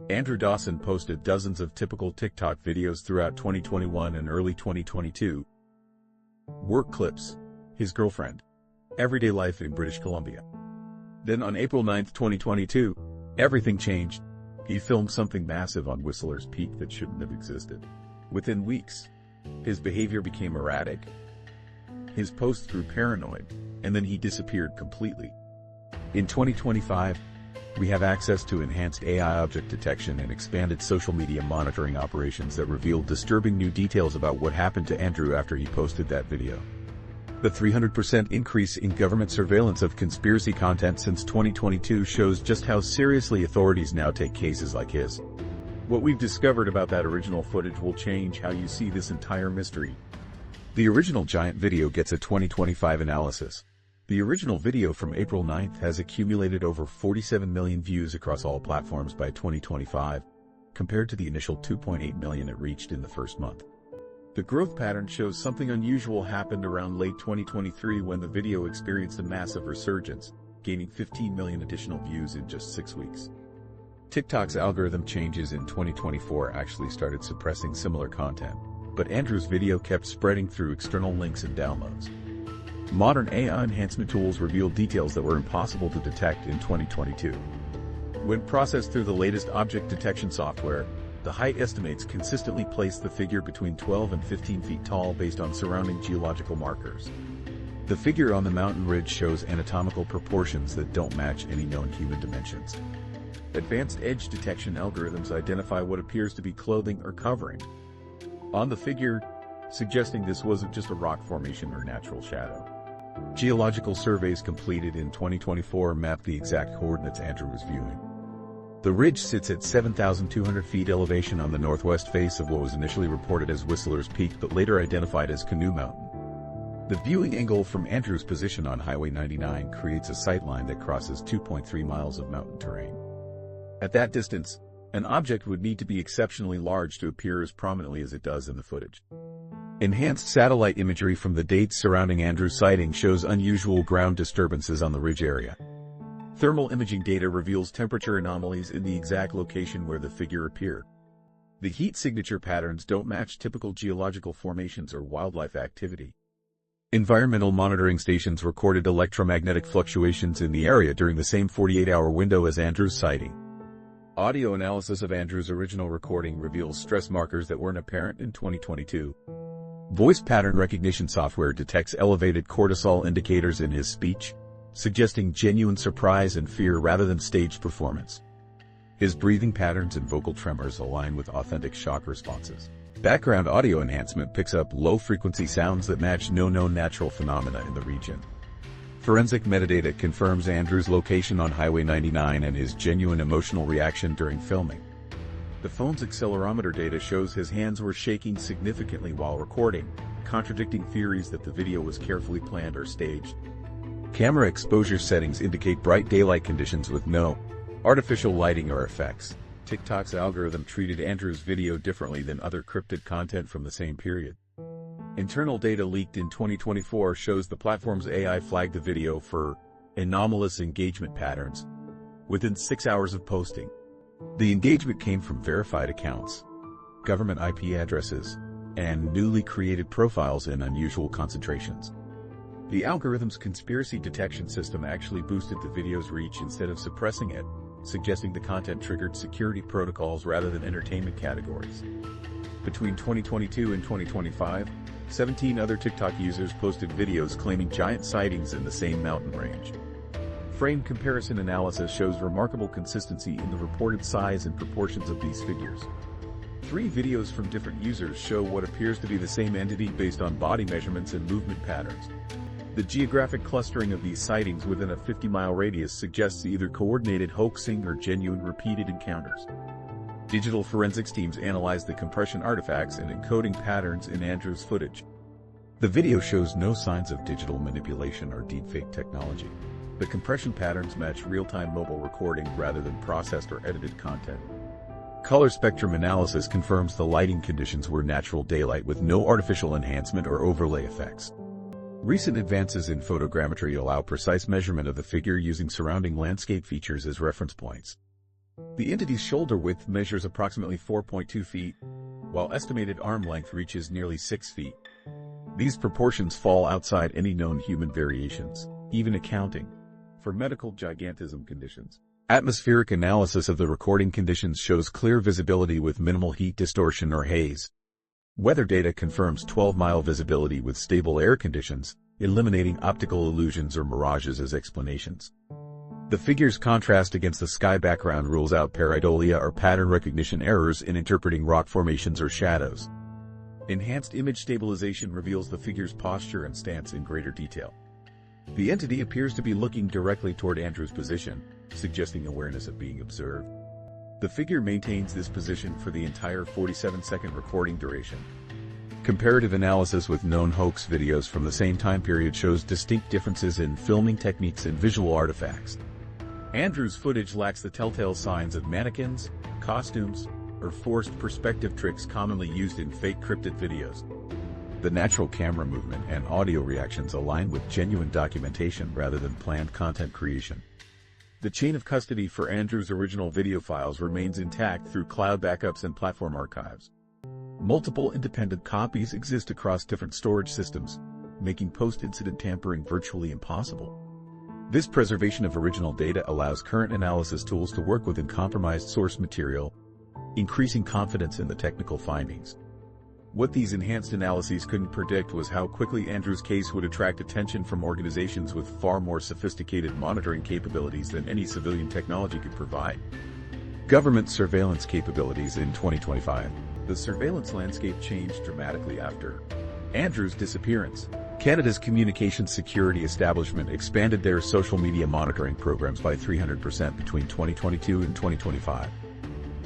Andrew Dawson posted dozens of typical TikTok videos throughout 2021 and early 2022. Work clips. His girlfriend. Everyday life in British Columbia. Then on April 9, 2022, everything changed. He filmed something massive on Whistler's Peak that shouldn't have existed. Within weeks, his behavior became erratic. His posts grew paranoid, and then he disappeared completely. In 2025, we have access to enhanced AI object detection and expanded social media monitoring operations that reveal disturbing new details about what happened to Andrew after he posted that video. The 300% increase in government surveillance of conspiracy content since 2022 shows just how seriously authorities now take cases like his. What we've discovered about that original footage will change how you see this entire mystery. The original giant video gets a 2025 analysis. The original video from April 9th has accumulated over 47 million views across all platforms by 2025, compared to the initial 2.8 million it reached in the first month. The growth pattern shows something unusual happened around late 2023 when the video experienced a massive resurgence, gaining 15 million additional views in just 6 weeks. TikTok's algorithm changes in 2024 actually started suppressing similar content, but Andrew's video kept spreading through external links and downloads. Modern AI enhancement tools revealed details that were impossible to detect in 2022. When processed through the latest object detection software, the height estimates consistently place the figure between 12 and 15 feet tall based on surrounding geological markers. The figure on the mountain ridge shows anatomical proportions that don't match any known human dimensions. Advanced edge detection algorithms identify what appears to be clothing or covering on the figure, suggesting this wasn't just a rock formation or natural shadow. Geological surveys completed in 2024 mapped the exact coordinates Andrew was viewing. The ridge sits at 7,200 feet elevation on the northwest face of what was initially reported as Whistler's Peak but later identified as Canoe Mountain. The viewing angle from Andrew's position on Highway 99 creates a sightline that crosses 2.3 miles of mountain terrain. At that distance, an object would need to be exceptionally large to appear as prominently as it does in the footage. Enhanced satellite imagery from the dates surrounding Andrew's sighting shows unusual ground disturbances on the ridge area. Thermal imaging data reveals temperature anomalies in the exact location where the figure appeared. The heat signature patterns don't match typical geological formations or wildlife activity. Environmental monitoring stations recorded electromagnetic fluctuations in the area during the same 48-hour window as Andrew's sighting. Audio analysis of Andrew's original recording reveals stress markers that weren't apparent in 2022. Voice pattern recognition software detects elevated cortisol indicators in his speech, suggesting genuine surprise and fear rather than staged performance. His breathing patterns and vocal tremors align with authentic shock responses. Background audio enhancement picks up low-frequency sounds that match no known natural phenomena in the region. Forensic metadata confirms Andrew's location on Highway 99 and his genuine emotional reaction during filming. The phone's accelerometer data shows his hands were shaking significantly while recording, contradicting theories that the video was carefully planned or staged. Camera exposure settings indicate bright daylight conditions with no artificial lighting or effects. TikTok's algorithm treated Andrew's video differently than other cryptid content from the same period. Internal data leaked in 2024 shows the platform's AI flagged the video for anomalous engagement patterns within 6 hours of posting. The engagement came from verified accounts, government IP addresses, and newly created profiles in unusual concentrations. The algorithm's conspiracy detection system actually boosted the video's reach instead of suppressing it, suggesting the content triggered security protocols rather than entertainment categories. Between 2022 and 2025, 17 other TikTok users posted videos claiming giant sightings in the same mountain range. Frame comparison analysis shows remarkable consistency in the reported size and proportions of these figures. 3 videos from different users show what appears to be the same entity based on body measurements and movement patterns. The geographic clustering of these sightings within a 50-mile radius suggests either coordinated hoaxing or genuine repeated encounters. Digital forensics teams analyzed the compression artifacts and encoding patterns in Andrew's footage. The video shows no signs of digital manipulation or deepfake technology. The compression patterns match real-time mobile recording rather than processed or edited content. Color spectrum analysis confirms the lighting conditions were natural daylight with no artificial enhancement or overlay effects. Recent advances in photogrammetry allow precise measurement of the figure using surrounding landscape features as reference points. The entity's shoulder width measures approximately 4.2 feet, while estimated arm length reaches nearly 6 feet. These proportions fall outside any known human variations, even accounting for medical gigantism conditions. Atmospheric analysis of the recording conditions shows clear visibility with minimal heat distortion or haze. Weather data confirms 12-mile visibility with stable air conditions, eliminating optical illusions or mirages as explanations. The figure's contrast against the sky background rules out pareidolia or pattern recognition errors in interpreting rock formations or shadows. Enhanced image stabilization reveals the figure's posture and stance in greater detail. The entity appears to be looking directly toward Andrew's position, suggesting awareness of being observed. The figure maintains this position for the entire 47-second recording duration. Comparative analysis with known hoax videos from the same time period shows distinct differences in filming techniques and visual artifacts. Andrew's footage lacks the telltale signs of mannequins, costumes, or forced perspective tricks commonly used in fake cryptid videos. The natural camera movement and audio reactions align with genuine documentation rather than planned content creation. The chain of custody for Andrew's original video files remains intact through cloud backups and platform archives. Multiple independent copies exist across different storage systems, making post-incident tampering virtually impossible. This preservation of original data allows current analysis tools to work within compromised source material, increasing confidence in the technical findings. What these enhanced analyses couldn't predict was how quickly Andrew's case would attract attention from organizations with far more sophisticated monitoring capabilities than any civilian technology could provide. Government surveillance capabilities in 2025. The surveillance landscape changed dramatically after Andrew's disappearance. Canada's Communications Security Establishment expanded their social media monitoring programs by 300% between 2022 and 2025.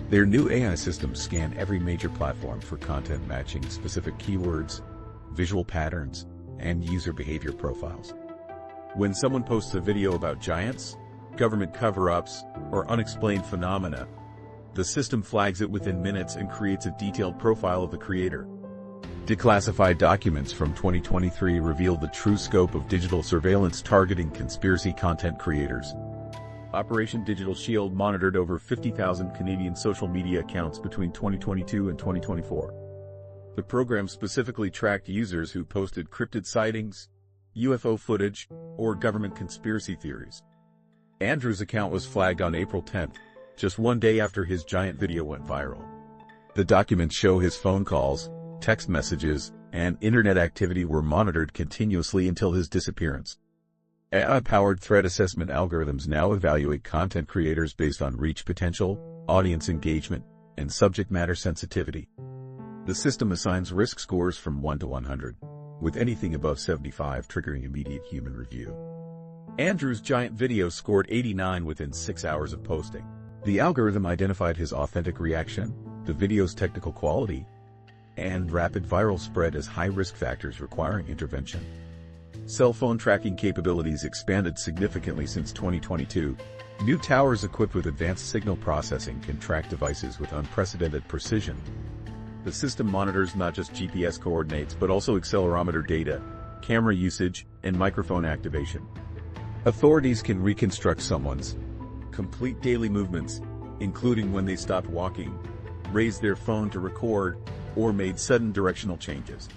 Their new AI systems scan every major platform for content matching specific keywords, visual patterns, and user behavior profiles. When someone posts a video about giants, government cover-ups, or unexplained phenomena, the system flags it within minutes and creates a detailed profile of the creator. Declassified documents from 2023 revealed the true scope of digital surveillance targeting conspiracy content creators. Operation Digital Shield monitored over 50,000 Canadian social media accounts between 2022 and 2024. The program specifically tracked users who posted cryptid sightings, UFO footage, or government conspiracy theories. Andrew's account was flagged on April 10th, just one day after his giant video went viral. The documents show his phone calls, text messages, and internet activity were monitored continuously until his disappearance. AI-powered threat assessment algorithms now evaluate content creators based on reach potential, audience engagement, and subject matter sensitivity. The system assigns risk scores from 1 to 100, with anything above 75 triggering immediate human review. Andrew's giant video scored 89 within 6 hours of posting. The algorithm identified his authentic reaction, the video's technical quality, and rapid viral spread as high risk factors requiring intervention. Cell phone tracking capabilities expanded significantly since 2022. New towers equipped with advanced signal processing can track devices with unprecedented precision. The system monitors not just GPS coordinates but also accelerometer data, camera usage, and microphone activation. Authorities can reconstruct someone's complete daily movements, including when they stopped walking, raised their phone to record, or made sudden directional changes.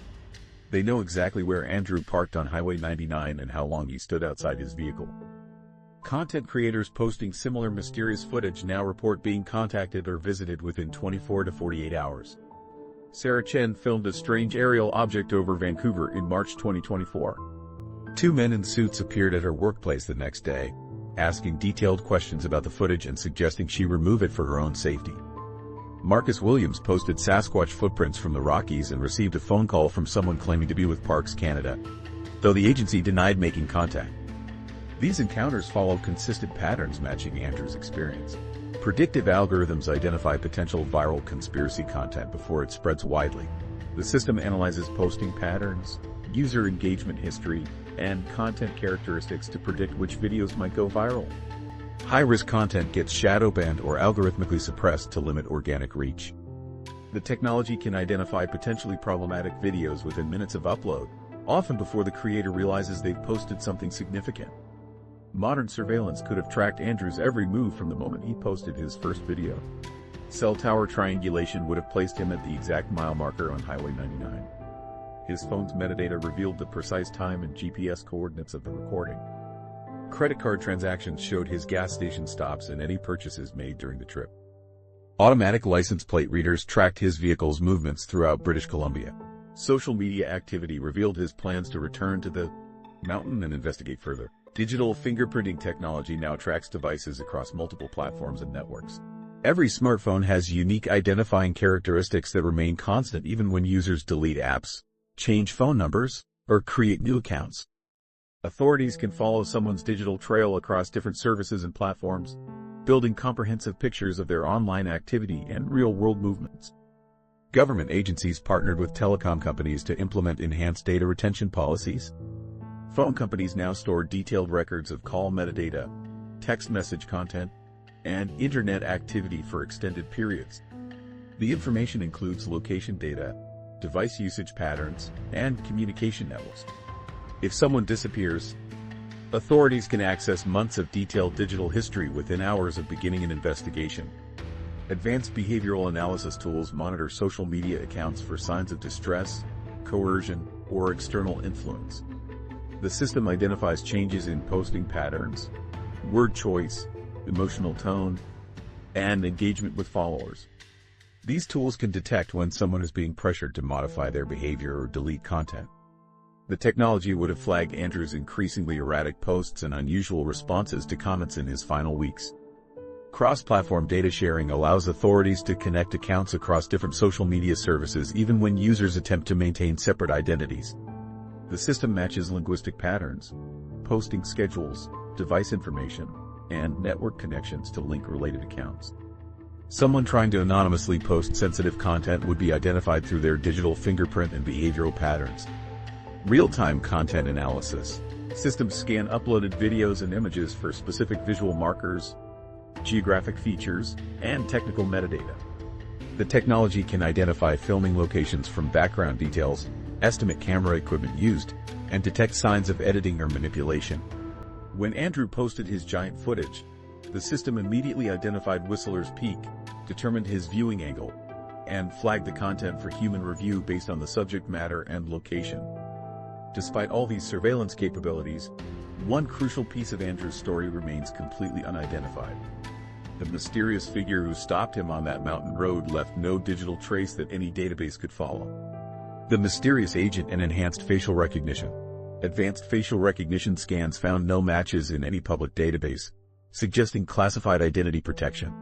They know exactly where Andrew parked on Highway 99 and how long he stood outside his vehicle. Content creators posting similar mysterious footage now report being contacted or visited within 24 to 48 hours. Sarah Chen filmed a strange aerial object over Vancouver in March 2024. 2 men in suits appeared at her workplace the next day, asking detailed questions about the footage and suggesting she remove it for her own safety. Marcus Williams posted Sasquatch footprints from the Rockies and received a phone call from someone claiming to be with Parks Canada, though the agency denied making contact. These encounters follow consistent patterns matching Andrew's experience. Predictive algorithms identify potential viral conspiracy content before it spreads widely. The system analyzes posting patterns, user engagement history, and content characteristics to predict which videos might go viral. High-risk content gets shadow banned or algorithmically suppressed to limit organic reach. The technology can identify potentially problematic videos within minutes of upload, often before the creator realizes they've posted something significant. Modern surveillance could have tracked Andrew's every move from the moment he posted his first video. Cell tower triangulation would have placed him at the exact mile marker on Highway 99. His phone's metadata revealed the precise time and GPS coordinates of the recording. Credit card transactions showed his gas station stops and any purchases made during the trip. Automatic license plate readers tracked his vehicle's movements throughout British Columbia. Social media activity revealed his plans to return to the mountain and investigate further. Digital fingerprinting technology now tracks devices across multiple platforms and networks. Every smartphone has unique identifying characteristics that remain constant even when users delete apps, change phone numbers, or create new accounts. Authorities can follow someone's digital trail across different services and platforms, building comprehensive pictures of their online activity and real-world movements. Government agencies partnered with telecom companies to implement enhanced data retention policies. Phone companies now store detailed records of call metadata, text message content, and internet activity for extended periods. The information includes location data, device usage patterns, and communication levels. If someone disappears, authorities can access months of detailed digital history within hours of beginning an investigation. Advanced behavioral analysis tools monitor social media accounts for signs of distress, coercion, or external influence. The system identifies changes in posting patterns, word choice, emotional tone, and engagement with followers. These tools can detect when someone is being pressured to modify their behavior or delete content. The technology would have flagged Andrew's increasingly erratic posts and unusual responses to comments in his final weeks. Cross-platform data sharing allows authorities to connect accounts across different social media services even when users attempt to maintain separate identities. The system matches linguistic patterns, posting schedules, device information, and network connections to link related accounts. Someone trying to anonymously post sensitive content would be identified through their digital fingerprint and behavioral patterns. Real-time content analysis. Systems scan uploaded videos and images for specific visual markers, geographic features, and technical metadata. The technology can identify filming locations from background details, estimate camera equipment used, and detect signs of editing or manipulation. When Andrew posted his giant footage, the system immediately identified Whistler's peak, determined his viewing angle, and flagged the content for human review based on the subject matter and location. Despite all these surveillance capabilities, one crucial piece of Andrew's story remains completely unidentified. The mysterious figure who stopped him on that mountain road left no digital trace that any database could follow. The mysterious agent and enhanced facial recognition. Advanced facial recognition scans found no matches in any public database, suggesting classified identity protection.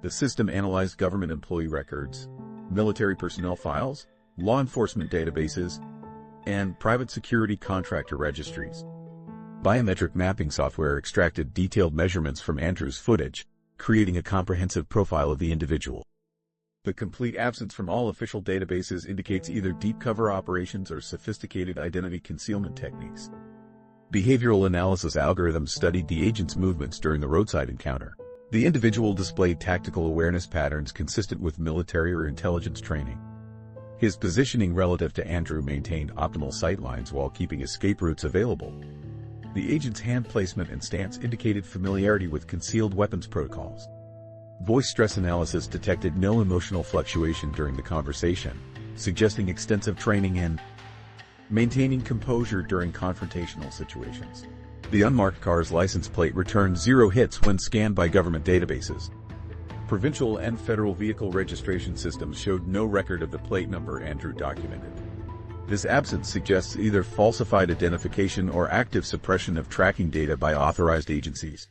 The system analyzed government employee records, military personnel files, law enforcement databases, and private security contractor registries. Biometric mapping software extracted detailed measurements from Andrew's footage, creating a comprehensive profile of the individual. The complete absence from all official databases indicates either deep cover operations or sophisticated identity concealment techniques. Behavioral analysis algorithms studied the agent's movements during the roadside encounter. The individual displayed tactical awareness patterns consistent with military or intelligence training. His positioning relative to Andrew maintained optimal sightlines while keeping escape routes available. The agent's hand placement and stance indicated familiarity with concealed weapons protocols. Voice stress analysis detected no emotional fluctuation during the conversation, suggesting extensive training in maintaining composure during confrontational situations. The unmarked car's license plate returned 0 hits when scanned by government databases. Provincial and federal vehicle registration systems showed no record of the plate number Andrew documented. This absence suggests either falsified identification or active suppression of tracking data by authorized agencies.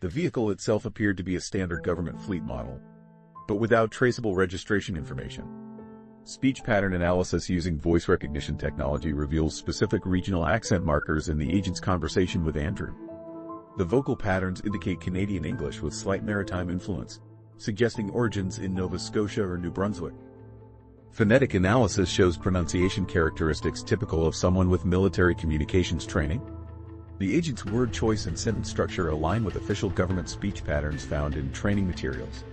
The vehicle itself appeared to be a standard government fleet model, but without traceable registration information. Speech pattern analysis using voice recognition technology reveals specific regional accent markers in the agent's conversation with Andrew. The vocal patterns indicate Canadian English with slight maritime influence, suggesting origins in Nova Scotia or New Brunswick. Phonetic analysis shows pronunciation characteristics typical of someone with military communications training. The agent's word choice and sentence structure align with official government speech patterns found in training materials.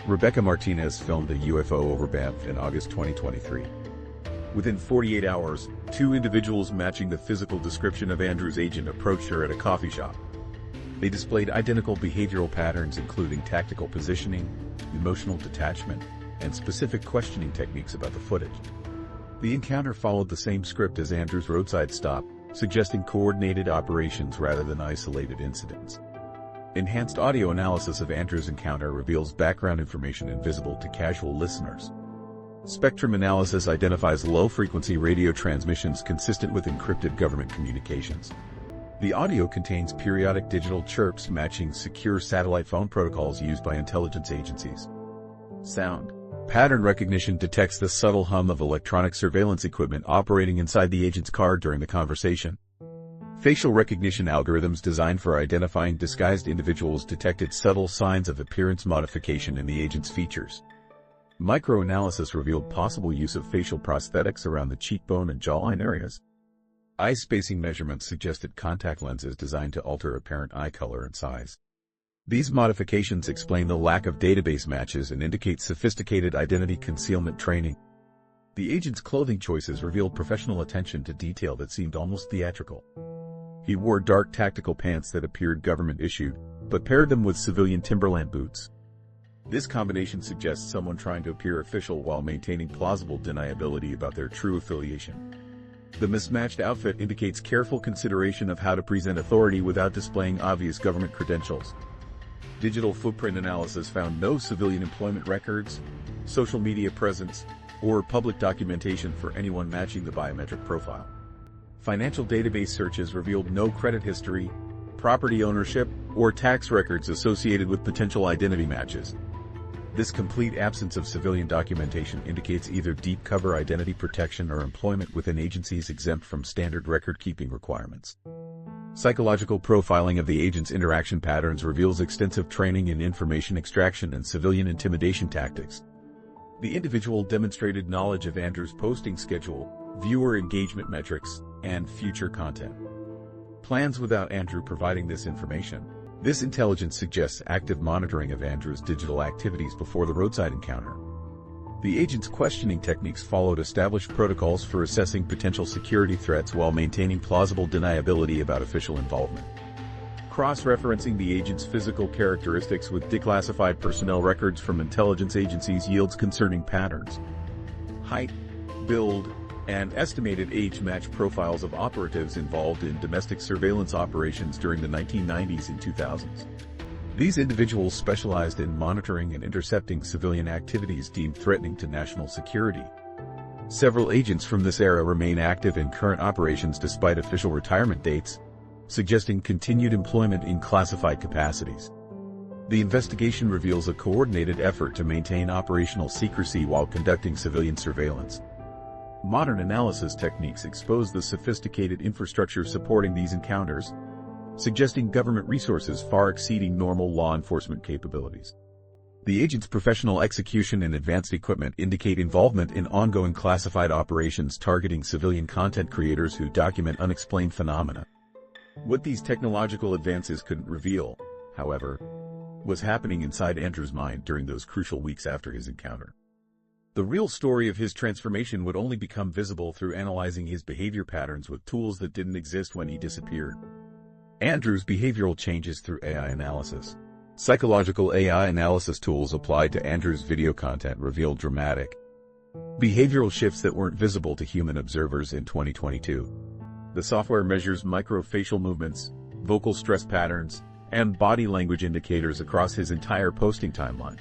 Rebecca Martinez filmed a UFO over Banff in August 2023. Within 48 hours, 2 individuals matching the physical description of Andrew's agent approached her at a coffee shop. They displayed identical behavioral patterns including tactical positioning, emotional detachment, and specific questioning techniques about the footage. The encounter followed the same script as Andrew's roadside stop, suggesting coordinated operations rather than isolated incidents. Enhanced audio analysis of Andrew's encounter reveals background information invisible to casual listeners. Spectrum analysis identifies low-frequency radio transmissions consistent with encrypted government communications. The audio contains periodic digital chirps matching secure satellite phone protocols used by intelligence agencies. Sound pattern recognition detects the subtle hum of electronic surveillance equipment operating inside the agent's car during the conversation. Facial recognition algorithms designed for identifying disguised individuals detected subtle signs of appearance modification in the agent's features. Microanalysis revealed possible use of facial prosthetics around the cheekbone and jawline areas. Eye spacing measurements suggested contact lenses designed to alter apparent eye color and size. These modifications explain the lack of database matches and indicate sophisticated identity concealment training. The agent's clothing choices revealed professional attention to detail that seemed almost theatrical. He wore dark tactical pants that appeared government-issued, but paired them with civilian Timberland boots. This combination suggests someone trying to appear official while maintaining plausible deniability about their true affiliation. The mismatched outfit indicates careful consideration of how to present authority without displaying obvious government credentials. Digital footprint analysis found no civilian employment records, social media presence, or public documentation for anyone matching the biometric profile. Financial database searches revealed no credit history, property ownership, or tax records associated with potential identity matches. This complete absence of civilian documentation indicates either deep cover identity protection or employment within agencies exempt from standard record-keeping requirements. Psychological profiling of the agent's interaction patterns reveals extensive training in information extraction and civilian intimidation tactics. The individual demonstrated knowledge of Andrew's posting schedule, viewer engagement metrics, and future content plans without Andrew providing this information. This intelligence suggests active monitoring of Andrew's digital activities before the roadside encounter. The agent's questioning techniques followed established protocols for assessing potential security threats while maintaining plausible deniability about official involvement. Cross-referencing the agent's physical characteristics with declassified personnel records from intelligence agencies yields concerning patterns. Height, build, and estimated age match profiles of operatives involved in domestic surveillance operations during the 1990s and 2000s. These individuals specialized in monitoring and intercepting civilian activities deemed threatening to national security. Several agents from this era remain active in current operations despite official retirement dates, suggesting continued employment in classified capacities. The investigation reveals a coordinated effort to maintain operational secrecy while conducting civilian surveillance. Modern analysis techniques expose the sophisticated infrastructure supporting these encounters, suggesting government resources far exceeding normal law enforcement capabilities. The agent's professional execution and advanced equipment indicate involvement in ongoing classified operations targeting civilian content creators who document unexplained phenomena. What these technological advances couldn't reveal, however, was happening inside Andrew's mind during those crucial weeks after his encounter. The real story of his transformation would only become visible through analyzing his behavior patterns with tools that didn't exist when he disappeared. Andrew's behavioral changes through AI analysis. Psychological AI analysis tools applied to Andrew's video content revealed dramatic behavioral shifts that weren't visible to human observers in 2022. The software measures microfacial movements, vocal stress patterns, and body language indicators across his entire posting timeline.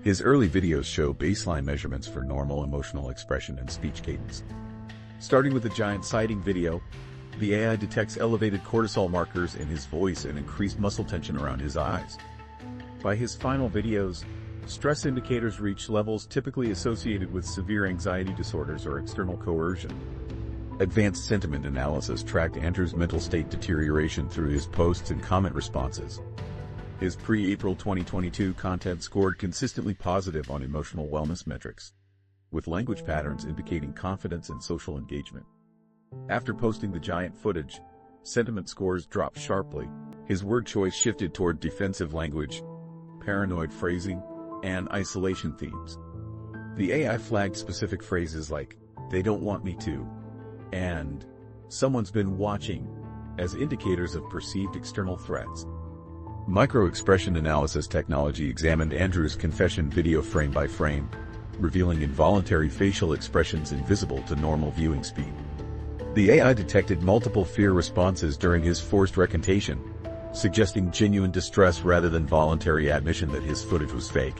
His early videos show baseline measurements for normal emotional expression and speech cadence. Starting with the giant sighting video, the AI detects elevated cortisol markers in his voice and increased muscle tension around his eyes. By his final videos, stress indicators reach levels typically associated with severe anxiety disorders or external coercion. Advanced sentiment analysis tracked Andrew's mental state deterioration through his posts and comment responses. His pre-April 2022 content scored consistently positive on emotional wellness metrics, with language patterns indicating confidence and social engagement. After posting the giant footage, sentiment scores dropped sharply. His word choice shifted toward defensive language, paranoid phrasing, and isolation themes. The AI flagged specific phrases like, "They don't want me to," and "Someone's been watching," as indicators of perceived external threats. Micro-expression analysis technology examined Andrew's confession video frame by frame, revealing involuntary facial expressions invisible to normal viewing speed. The AI detected multiple fear responses during his forced recantation, suggesting genuine distress rather than voluntary admission that his footage was fake.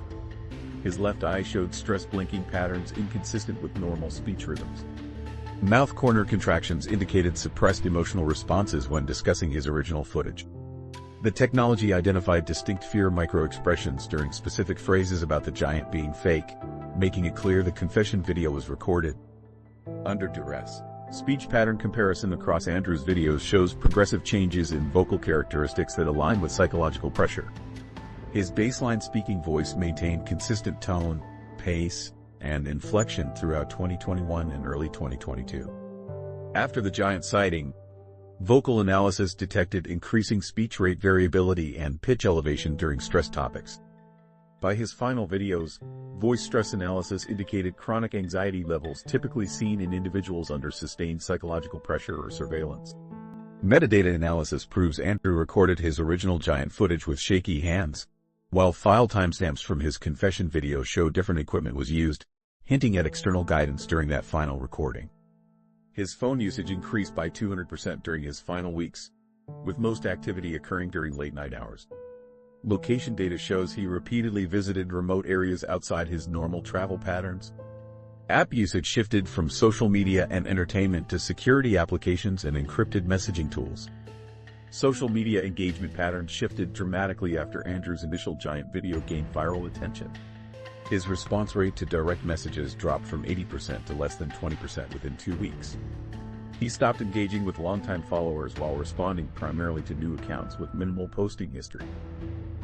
His left eye showed stress blinking patterns inconsistent with normal speech rhythms. Mouth corner contractions indicated suppressed emotional responses when discussing his original footage. The technology identified distinct fear micro-expressions during specific phrases about the giant being fake, making it clear the confession video was recorded. Under duress, speech pattern comparison across Andrew's videos shows progressive changes in vocal characteristics that align with psychological pressure. His baseline speaking voice maintained consistent tone, pace, and inflection throughout 2021 and early 2022. After the giant sighting, vocal analysis detected increasing speech rate variability and pitch elevation during stress topics. By his final videos, voice stress analysis indicated chronic anxiety levels typically seen in individuals under sustained psychological pressure or surveillance. Metadata analysis proves Andrew recorded his original giant footage with shaky hands, while file timestamps from his confession video show different equipment was used, hinting at external guidance during that final recording. His phone usage increased by 200% during his final weeks, with most activity occurring during late-night hours. Location data shows he repeatedly visited remote areas outside his normal travel patterns. App usage shifted from social media and entertainment to security applications and encrypted messaging tools. Social media engagement patterns shifted dramatically after Andrew's initial giant video gained viral attention. His response rate to direct messages dropped from 80% to less than 20% within 2 weeks. He stopped engaging with longtime followers while responding primarily to new accounts with minimal posting history.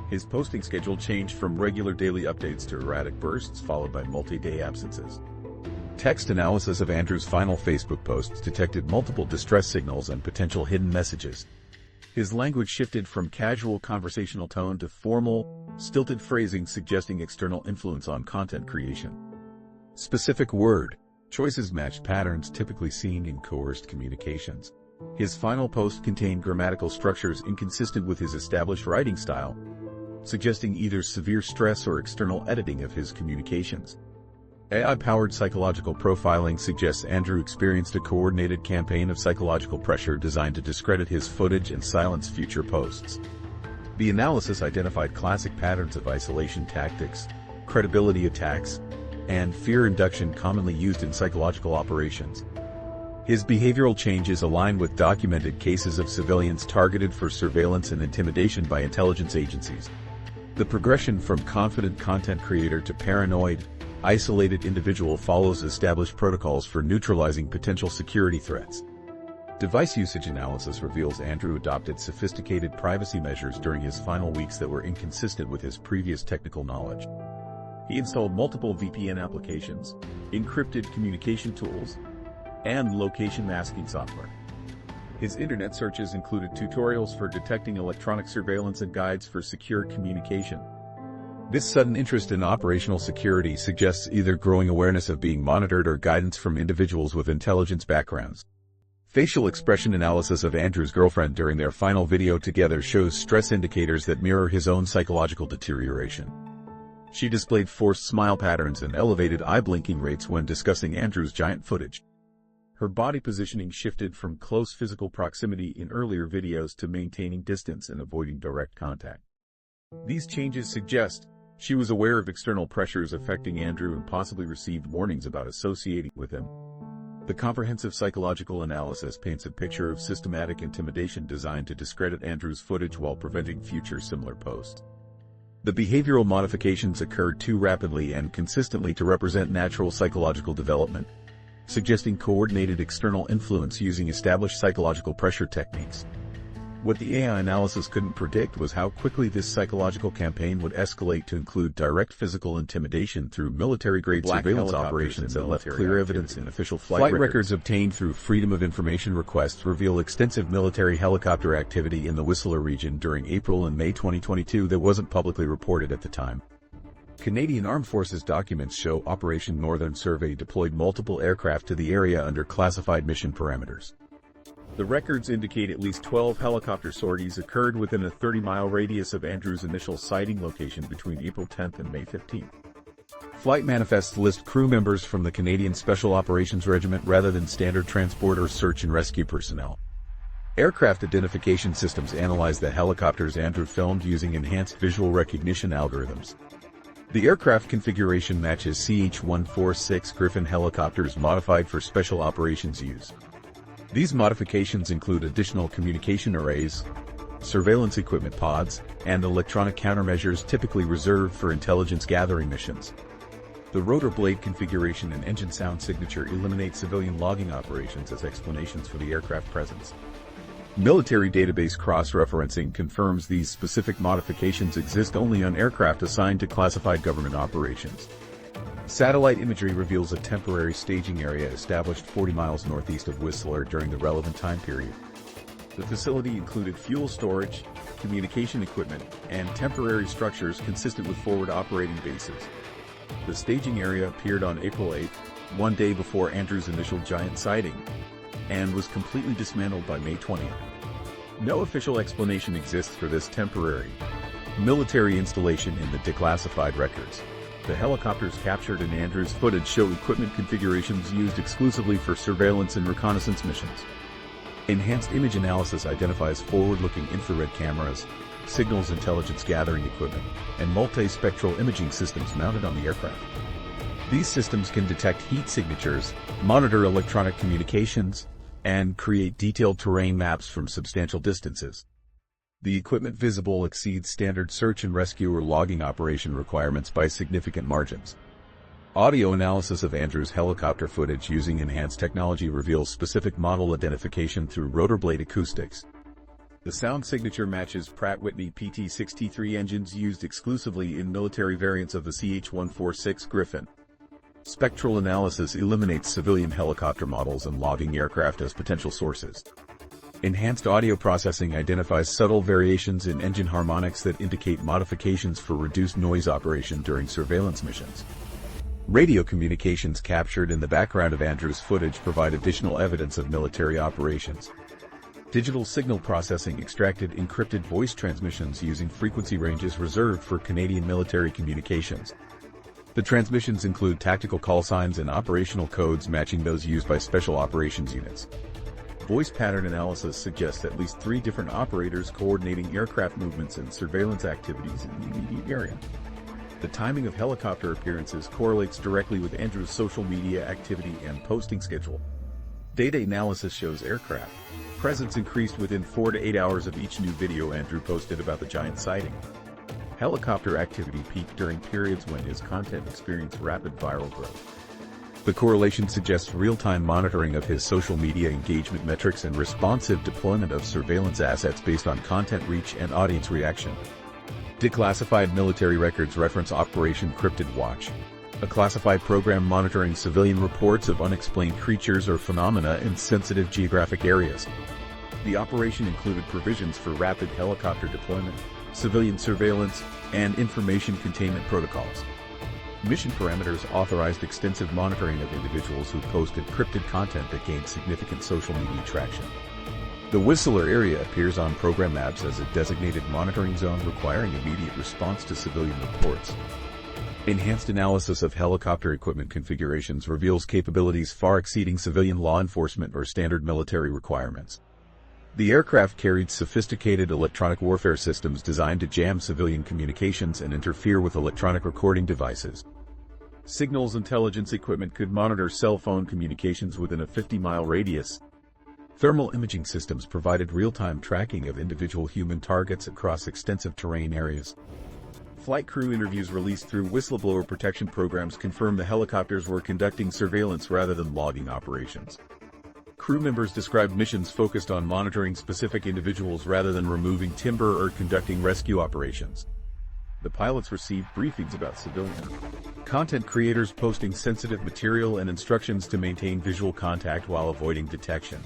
His posting schedule changed from regular daily updates to erratic bursts followed by multi-day absences. Text analysis of Andrew's final Facebook posts detected multiple distress signals and potential hidden messages. His language shifted from casual conversational tone to formal, stilted phrasing suggesting external influence on content creation. Specific word choices matched patterns typically seen in coerced communications. His final post contained grammatical structures inconsistent with his established writing style, suggesting either severe stress or external editing of his communications. AI-powered psychological profiling suggests Andrew experienced a coordinated campaign of psychological pressure designed to discredit his footage and silence future posts. The analysis identified classic patterns of isolation tactics, credibility attacks, and fear induction commonly used in psychological operations. His behavioral changes align with documented cases of civilians targeted for surveillance and intimidation by intelligence agencies. The progression from confident content creator to paranoid, isolated individual follows established protocols for neutralizing potential security threats. Device usage analysis reveals Andrew adopted sophisticated privacy measures during his final weeks that were inconsistent with his previous technical knowledge. He installed multiple VPN applications, encrypted communication tools, and location masking software. His internet searches included tutorials for detecting electronic surveillance and guides for secure communication. This sudden interest in operational security suggests either growing awareness of being monitored or guidance from individuals with intelligence backgrounds. Facial expression analysis of Andrew's girlfriend during their final video together shows stress indicators that mirror his own psychological deterioration. She displayed forced smile patterns and elevated eye blinking rates when discussing Andrew's giant footage. Her body positioning shifted from close physical proximity in earlier videos to maintaining distance and avoiding direct contact. These changes suggest she was aware of external pressures affecting Andrew and possibly received warnings about associating with him. The comprehensive psychological analysis paints a picture of systematic intimidation designed to discredit Andrew's footage while preventing future similar posts. The behavioral modifications occurred too rapidly and consistently to represent natural psychological development, suggesting coordinated external influence using established psychological pressure techniques. What the AI analysis couldn't predict was how quickly this psychological campaign would escalate to include direct physical intimidation through military-grade surveillance operations that left clear evidence in official flight records obtained through Freedom of Information requests reveal extensive military helicopter activity in the Whistler region during April and May 2022 that wasn't publicly reported at the time. Canadian Armed Forces documents show Operation Northern Survey deployed multiple aircraft to the area under classified mission parameters. The records indicate at least 12 helicopter sorties occurred within a 30-mile radius of Andrew's initial sighting location between April 10th and May 15th. Flight manifests list crew members from the Canadian Special Operations Regiment rather than standard transport or search and rescue personnel. Aircraft identification systems analyze the helicopters Andrew filmed using enhanced visual recognition algorithms. The aircraft configuration matches CH-146 Griffin helicopters modified for special operations use. These modifications include additional communication arrays, surveillance equipment pods, and electronic countermeasures typically reserved for intelligence gathering missions. The rotor blade configuration and engine sound signature eliminate civilian logging operations as explanations for the aircraft presence. Military database cross-referencing confirms these specific modifications exist only on aircraft assigned to classified government operations. Satellite imagery reveals a temporary staging area established 40 miles northeast of Whistler during the relevant time period. The facility included fuel storage, communication equipment, and temporary structures consistent with forward operating bases. The staging area appeared on April 8, one day before Andrew's initial giant sighting, and was completely dismantled by May 20th. No official explanation exists for this temporary military installation in the declassified records. The helicopters captured in Andrew's footage show equipment configurations used exclusively for surveillance and reconnaissance missions. Enhanced image analysis identifies forward-looking infrared cameras, signals intelligence gathering equipment, and multispectral imaging systems mounted on the aircraft. These systems can detect heat signatures, monitor electronic communications, and create detailed terrain maps from substantial distances. The equipment visible exceeds standard search and rescue or logging operation requirements by significant margins. Audio analysis of Andrew's helicopter footage using enhanced technology reveals specific model identification through rotor blade acoustics. The sound signature matches Pratt & Whitney PT-63 engines used exclusively in military variants of the CH-146 Griffin. Spectral analysis eliminates civilian helicopter models and logging aircraft as potential sources. Enhanced audio processing identifies subtle variations in engine harmonics that indicate modifications for reduced noise operation during surveillance missions. Radio communications captured in the background of Andrew's footage provide additional evidence of military operations. Digital signal processing extracted encrypted voice transmissions using frequency ranges reserved for Canadian military communications. The transmissions include tactical call signs and operational codes matching those used by special operations units. Voice pattern analysis suggests at least 3 different operators coordinating aircraft movements and surveillance activities in the immediate area. The timing of helicopter appearances correlates directly with Andrew's social media activity and posting schedule. Data analysis shows aircraft presence increased within 4 to 8 hours of each new video Andrew posted about the giant sighting. Helicopter activity peaked during periods when his content experienced rapid viral growth. The correlation suggests real-time monitoring of his social media engagement metrics and responsive deployment of surveillance assets based on content reach and audience reaction. Declassified military records reference Operation Cryptid Watch, a classified program monitoring civilian reports of unexplained creatures or phenomena in sensitive geographic areas. The operation included provisions for rapid helicopter deployment, civilian surveillance, and information containment protocols. Mission parameters authorized extensive monitoring of individuals who posted cryptid content that gained significant social media traction. The Whistler area appears on program maps as a designated monitoring zone requiring immediate response to civilian reports. Enhanced analysis of helicopter equipment configurations reveals capabilities far exceeding civilian law enforcement or standard military requirements. The aircraft carried sophisticated electronic warfare systems designed to jam civilian communications and interfere with electronic recording devices. Signals intelligence equipment could monitor cell phone communications within a 50-mile radius. Thermal imaging systems provided real-time tracking of individual human targets across extensive terrain areas. Flight crew interviews released through whistleblower protection programs confirm the helicopters were conducting surveillance rather than logging operations. Crew members described missions focused on monitoring specific individuals rather than removing timber or conducting rescue operations. The pilots received briefings about civilian content creators posting sensitive material and instructions to maintain visual contact while avoiding detection.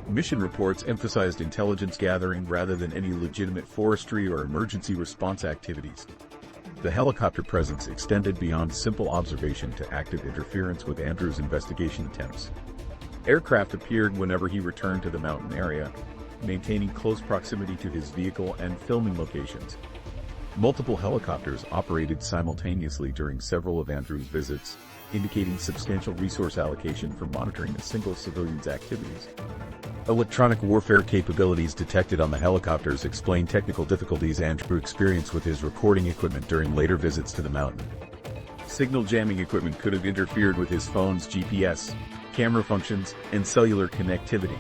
Mission reports emphasized intelligence gathering rather than any legitimate forestry or emergency response activities. The helicopter presence extended beyond simple observation to active interference with Andrew's investigation attempts. Aircraft appeared whenever he returned to the mountain area, maintaining close proximity to his vehicle and filming locations. Multiple helicopters operated simultaneously during several of Andrew's visits, indicating substantial resource allocation for monitoring a single civilian's activities. Electronic warfare capabilities detected on the helicopters explain technical difficulties Andrew experienced with his recording equipment during later visits to the mountain. Signal jamming equipment could have interfered with his phone's GPS, camera functions, and cellular connectivity.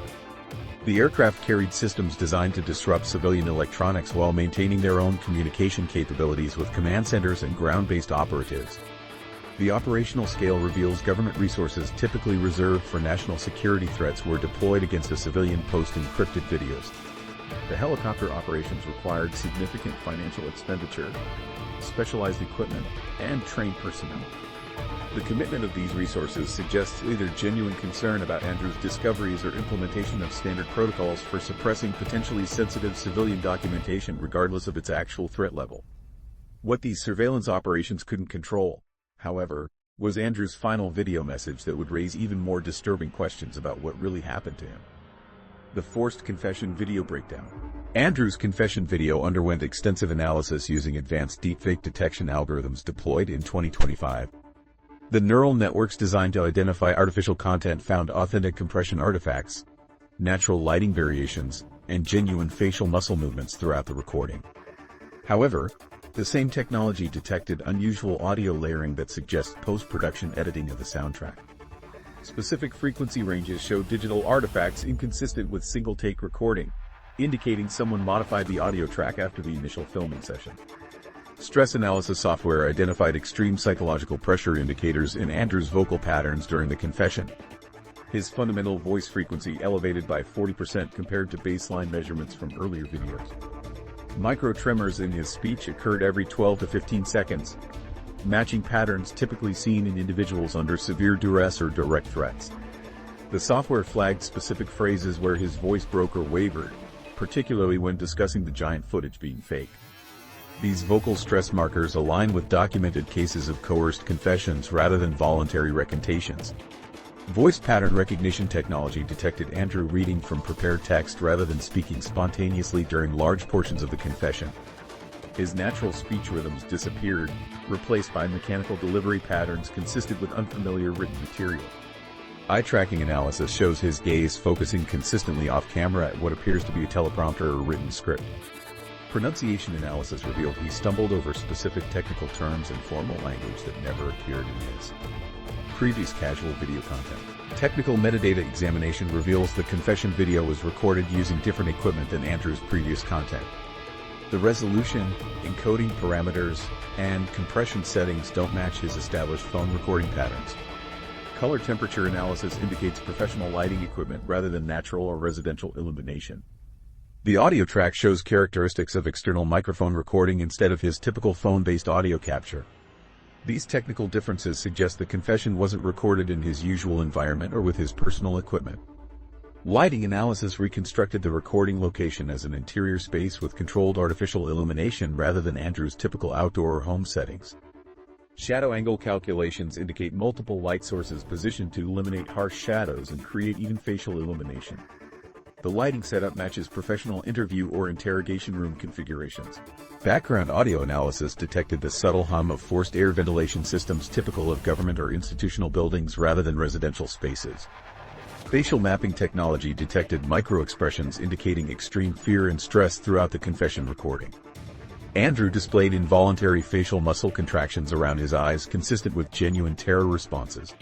The aircraft carried systems designed to disrupt civilian electronics while maintaining their own communication capabilities with command centers and ground-based operatives. The operational scale reveals government resources typically reserved for national security threats were deployed against a civilian posting cryptid videos. The helicopter operations required significant financial expenditure, specialized equipment, and trained personnel. The commitment of these resources suggests either genuine concern about Andrew's discoveries or implementation of standard protocols for suppressing potentially sensitive civilian documentation regardless of its actual threat level. What these surveillance operations couldn't control, however, was Andrew's final video message that would raise even more disturbing questions about what really happened to him. The forced confession video breakdown. Andrew's confession video underwent extensive analysis using advanced deepfake detection algorithms deployed in 2025. The neural networks designed to identify artificial content found authentic compression artifacts, natural lighting variations, and genuine facial muscle movements throughout the recording. However, the same technology detected unusual audio layering that suggests post-production editing of the soundtrack. Specific frequency ranges show digital artifacts inconsistent with single-take recording, indicating someone modified the audio track after the initial filming session. Stress analysis software identified extreme psychological pressure indicators in Andrew's vocal patterns during the confession. His fundamental voice frequency elevated by 40% compared to baseline measurements from earlier videos. Micro tremors in his speech occurred every 12 to 15 seconds, matching patterns typically seen in individuals under severe duress or direct threats. The software flagged specific phrases where his voice broke or wavered, particularly when discussing the giant footage being fake. These vocal stress markers align with documented cases of coerced confessions rather than voluntary recantations. Voice pattern recognition technology detected Andrew reading from prepared text rather than speaking spontaneously during large portions of the confession. His natural speech rhythms disappeared, replaced by mechanical delivery patterns consistent with unfamiliar written material. Eye tracking analysis shows his gaze focusing consistently off camera at what appears to be a teleprompter or written script. Pronunciation analysis revealed he stumbled over specific technical terms and formal language that never appeared in his previous casual video content. Technical metadata examination reveals the confession video was recorded using different equipment than Andrew's previous content. The resolution, encoding parameters, and compression settings don't match his established phone recording patterns. Color temperature analysis indicates professional lighting equipment rather than natural or residential illumination. The audio track shows characteristics of external microphone recording instead of his typical phone-based audio capture. These technical differences suggest the confession wasn't recorded in his usual environment or with his personal equipment. Lighting analysis reconstructed the recording location as an interior space with controlled artificial illumination rather than Andrew's typical outdoor or home settings. Shadow angle calculations indicate multiple light sources positioned to eliminate harsh shadows and create even facial illumination. The lighting setup matches professional interview or interrogation room configurations. Background audio analysis detected the subtle hum of forced air ventilation systems typical of government or institutional buildings rather than residential spaces. Facial mapping technology detected micro-expressions indicating extreme fear and stress throughout the confession recording. Andrew displayed involuntary facial muscle contractions around his eyes consistent with genuine terror responses.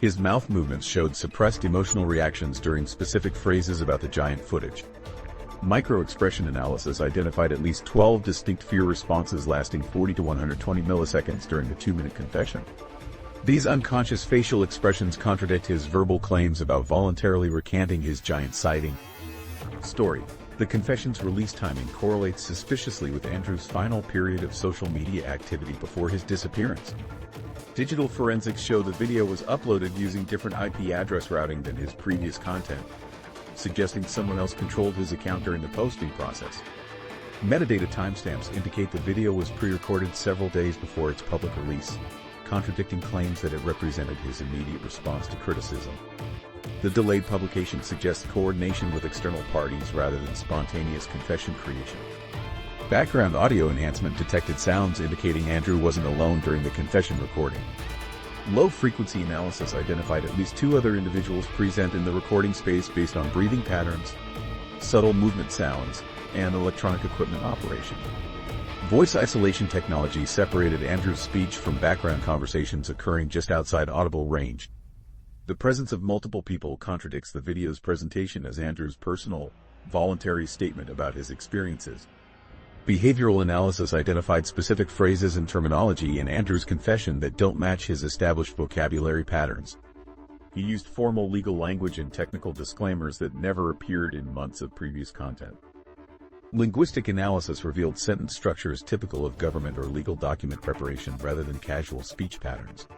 His mouth movements showed suppressed emotional reactions during specific phrases about the giant footage. Micro-expression analysis identified at least 12 distinct fear responses lasting 40 to 120 milliseconds during the 2-minute confession. These unconscious facial expressions contradict his verbal claims about voluntarily recanting his giant sighting. Story: the confession's release timing correlates suspiciously with Andrew's final period of social media activity before his disappearance. Digital forensics show the video was uploaded using different IP address routing than his previous content, suggesting someone else controlled his account during the posting process. Metadata timestamps indicate the video was pre-recorded several days before its public release, contradicting claims that it represented his immediate response to criticism. The delayed publication suggests coordination with external parties rather than spontaneous confession creation. Background audio enhancement detected sounds indicating Andrew wasn't alone during the confession recording. Low-frequency analysis identified at least 2 other individuals present in the recording space based on breathing patterns, subtle movement sounds, and electronic equipment operation. Voice isolation technology separated Andrew's speech from background conversations occurring just outside audible range. The presence of multiple people contradicts the video's presentation as Andrew's personal, voluntary statement about his experiences. Behavioral analysis identified specific phrases and terminology in Andrew's confession that don't match his established vocabulary patterns. He used formal legal language and technical disclaimers that never appeared in months of previous content. Linguistic analysis revealed sentence structures typical of government or legal document preparation rather than casual speech patterns.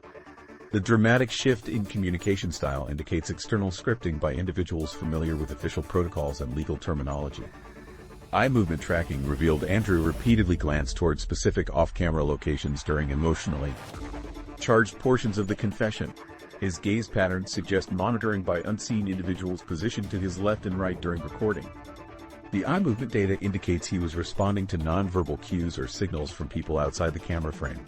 The dramatic shift in communication style indicates external scripting by individuals familiar with official protocols and legal terminology. Eye movement tracking revealed Andrew repeatedly glanced toward specific off-camera locations during emotionally charged portions of the confession. His gaze patterns suggest monitoring by unseen individuals positioned to his left and right during recording. The eye movement data indicates he was responding to nonverbal cues or signals from people outside the camera frame.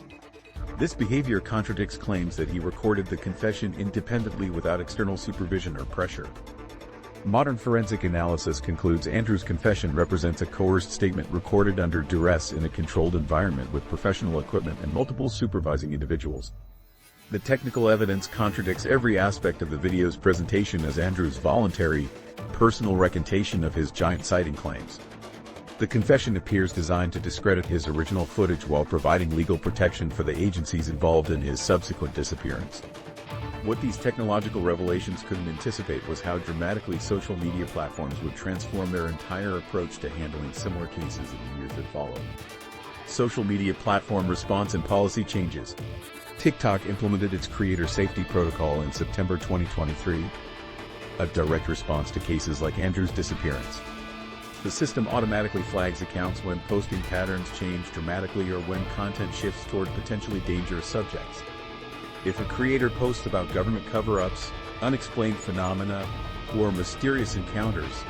This behavior contradicts claims that he recorded the confession independently without external supervision or pressure. Modern forensic analysis concludes Andrew's confession represents a coerced statement recorded under duress in a controlled environment with professional equipment and multiple supervising individuals. The technical evidence contradicts every aspect of the video's presentation as Andrew's voluntary, personal recantation of his giant sighting claims. The confession appears designed to discredit his original footage while providing legal protection for the agencies involved in his subsequent disappearance. What these technological revelations couldn't anticipate was how dramatically social media platforms would transform their entire approach to handling similar cases in the years that followed. Social media platform response and policy changes. TikTok implemented its creator safety protocol in September 2023, a direct response to cases like Andrew's disappearance. The system automatically flags accounts when posting patterns change dramatically or when content shifts toward potentially dangerous subjects. If a creator posts about government cover-ups, unexplained phenomena, or mysterious encounters,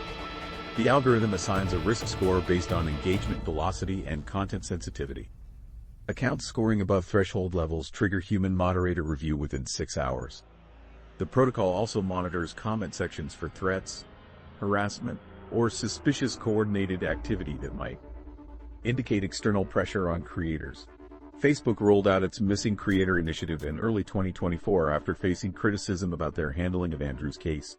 the algorithm assigns a risk score based on engagement velocity and content sensitivity. Accounts scoring above threshold levels trigger human moderator review within 6 hours. The protocol also monitors comment sections for threats, harassment, or suspicious coordinated activity that might indicate external pressure on creators. Facebook rolled out its Missing Creator initiative in early 2024 after facing criticism about their handling of Andrew's case.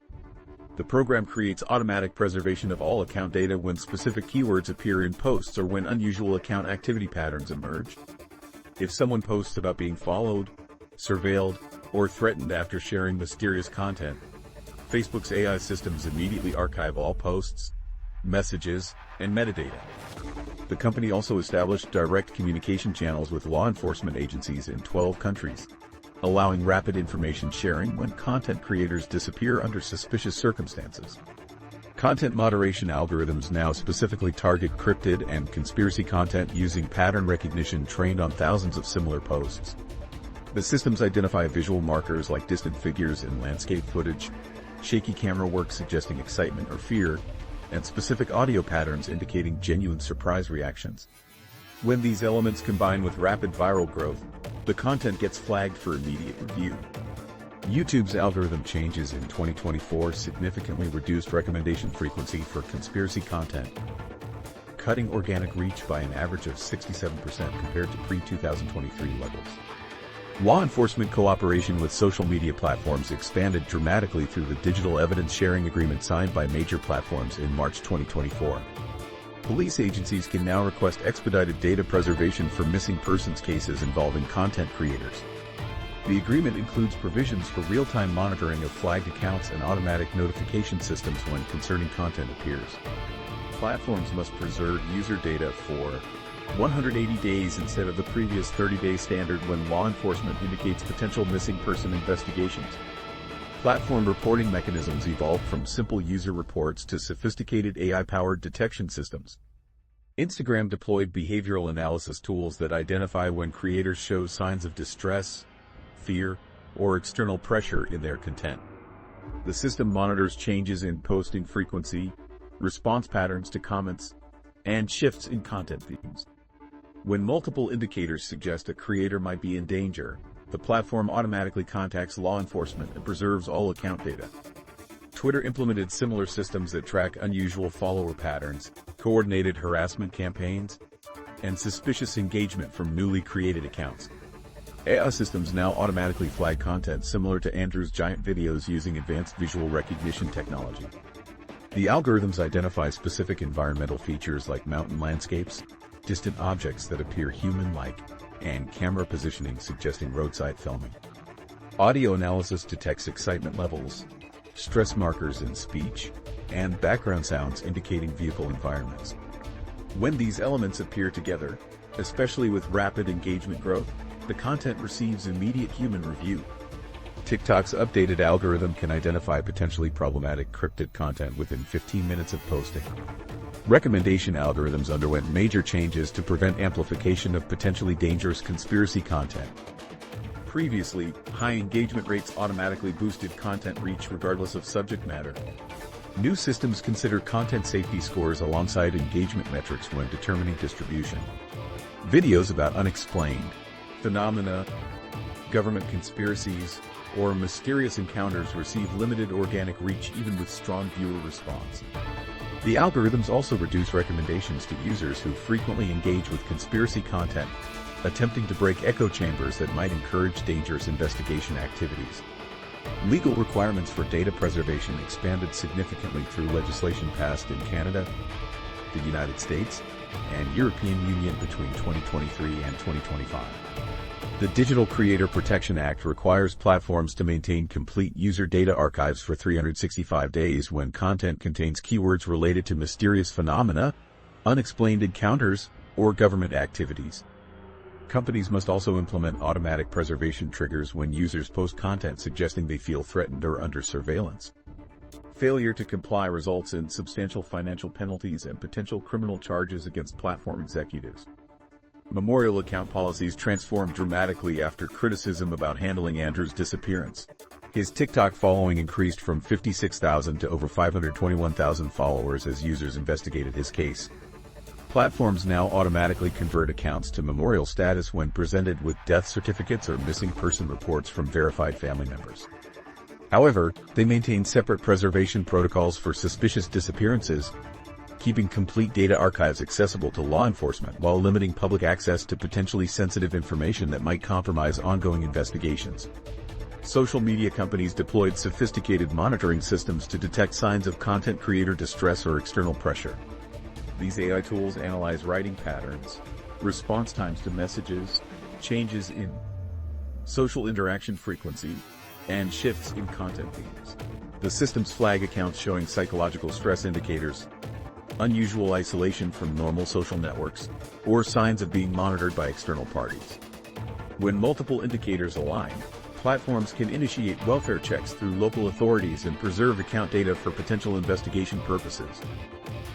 The program creates automatic preservation of all account data when specific keywords appear in posts or when unusual account activity patterns emerge. If someone posts about being followed, surveilled, or threatened after sharing mysterious content, Facebook's AI systems immediately archive all posts, messages, and metadata. The company also established direct communication channels with law enforcement agencies in 12 countries, allowing rapid information sharing when content creators disappear under suspicious circumstances. Content moderation algorithms now specifically target cryptid and conspiracy content using pattern recognition trained on thousands of similar posts. The systems identify visual markers like distant figures in landscape footage, shaky camera work suggesting excitement or fear, and specific audio patterns indicating genuine surprise reactions. When these elements combine with rapid viral growth, the content gets flagged for immediate review. YouTube's algorithm changes in 2024 significantly reduced recommendation frequency for conspiracy content, cutting organic reach by an average of 67% compared to pre-2023 levels. Law enforcement cooperation with social media platforms expanded dramatically through the digital evidence sharing agreement signed by major platforms in March 2024. Police agencies can now request expedited data preservation for missing persons cases involving content creators. The agreement includes provisions for real-time monitoring of flagged accounts and automatic notification systems when concerning content appears. Platforms must preserve user data for 180 days instead of the previous 30-day standard when law enforcement indicates potential missing person investigations. Platform reporting mechanisms evolved from simple user reports to sophisticated AI-powered detection systems. Instagram deployed behavioral analysis tools that identify when creators show signs of distress, fear, or external pressure in their content. The system monitors changes in posting frequency, response patterns to comments, and shifts in content themes. When multiple indicators suggest a creator might be in danger, the platform automatically contacts law enforcement and preserves all account data. Twitter implemented similar systems that track unusual follower patterns, coordinated harassment campaigns, and suspicious engagement from newly created accounts. AI systems now automatically flag content similar to Andrew's giant videos using advanced visual recognition technology. The algorithms identify specific environmental features like mountain landscapes, distant objects that appear human-like, and camera positioning suggesting roadside filming. Audio analysis detects excitement levels, stress markers in speech, and background sounds indicating vehicle environments. When these elements appear together, especially with rapid engagement growth, the content receives immediate human review. TikTok's updated algorithm can identify potentially problematic cryptid content within 15 minutes of posting. Recommendation algorithms underwent major changes to prevent amplification of potentially dangerous conspiracy content. Previously, high engagement rates automatically boosted content reach regardless of subject matter. New systems consider content safety scores alongside engagement metrics when determining distribution. Videos about unexplained phenomena, government conspiracies, or mysterious encounters receive limited organic reach even with strong viewer response. The algorithms also reduce recommendations to users who frequently engage with conspiracy content, attempting to break echo chambers that might encourage dangerous investigation activities. Legal requirements for data preservation expanded significantly through legislation passed in Canada, the United States, and European Union between 2023 and 2025. The Digital Creator Protection Act requires platforms to maintain complete user data archives for 365 days when content contains keywords related to mysterious phenomena, unexplained encounters, or government activities. Companies must also implement automatic preservation triggers when users post content suggesting they feel threatened or under surveillance. Failure to comply results in substantial financial penalties and potential criminal charges against platform executives. Memorial account policies transformed dramatically after criticism about handling Andrew's disappearance. His TikTok following increased from 56,000 to over 521,000 followers as users investigated his case. Platforms now automatically convert accounts to memorial status when presented with death certificates or missing person reports from verified family members. However, they maintain separate preservation protocols for suspicious disappearances, keeping complete data archives accessible to law enforcement while limiting public access to potentially sensitive information that might compromise ongoing investigations. Social media companies deployed sophisticated monitoring systems to detect signs of content creator distress or external pressure. These AI tools analyze writing patterns, response times to messages, changes in social interaction frequency, and shifts in content themes. The systems flag accounts showing psychological stress indicators, unusual isolation from normal social networks, or signs of being monitored by external parties. When multiple indicators align, platforms can initiate welfare checks through local authorities and preserve account data for potential investigation purposes.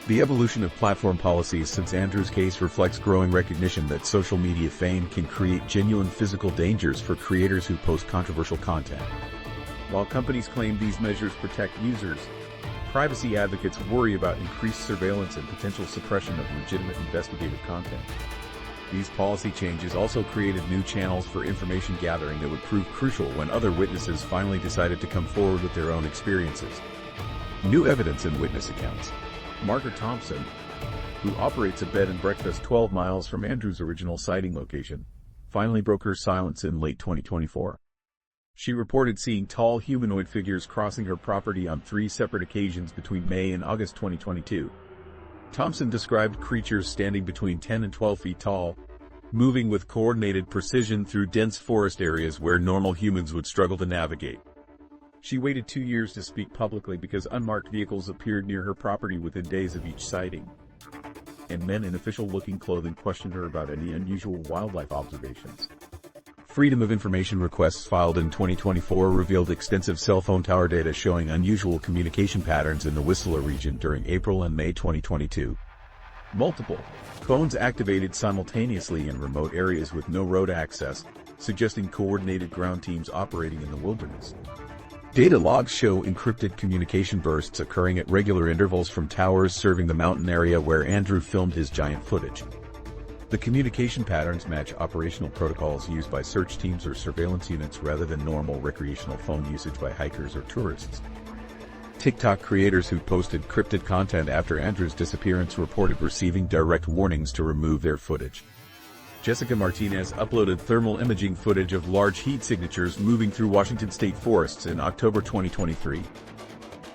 The evolution of platform policies since Andrew's case reflects growing recognition that social media fame can create genuine physical dangers for creators who post controversial content. While companies claim these measures protect users, privacy advocates worry about increased surveillance and potential suppression of legitimate investigative content. These policy changes also created new channels for information gathering that would prove crucial when other witnesses finally decided to come forward with their own experiences. New evidence and witness accounts. Margaret Thompson, who operates a bed and breakfast 12 miles from Andrew's original sighting location, finally broke her silence in late 2024. She reported seeing tall humanoid figures crossing her property on 3 separate occasions between May and August 2022. Thompson described creatures standing between 10 and 12 feet tall, moving with coordinated precision through dense forest areas where normal humans would struggle to navigate. She waited 2 years to speak publicly because unmarked vehicles appeared near her property within days of each sighting, and men in official-looking clothing questioned her about any unusual wildlife observations. Freedom of Information requests filed in 2024 revealed extensive cell phone tower data showing unusual communication patterns in the Whistler region during April and May 2022. Multiple phones activated simultaneously in remote areas with no road access, suggesting coordinated ground teams operating in the wilderness. Data logs show encrypted communication bursts occurring at regular intervals from towers serving the mountain area where Andrew filmed his giant footage. The communication patterns match operational protocols used by search teams or surveillance units rather than normal recreational phone usage by hikers or tourists. TikTok creators who posted cryptid content after Andrew's disappearance reported receiving direct warnings to remove their footage. Jessica Martinez uploaded thermal imaging footage of large heat signatures moving through Washington state forests in October 2023.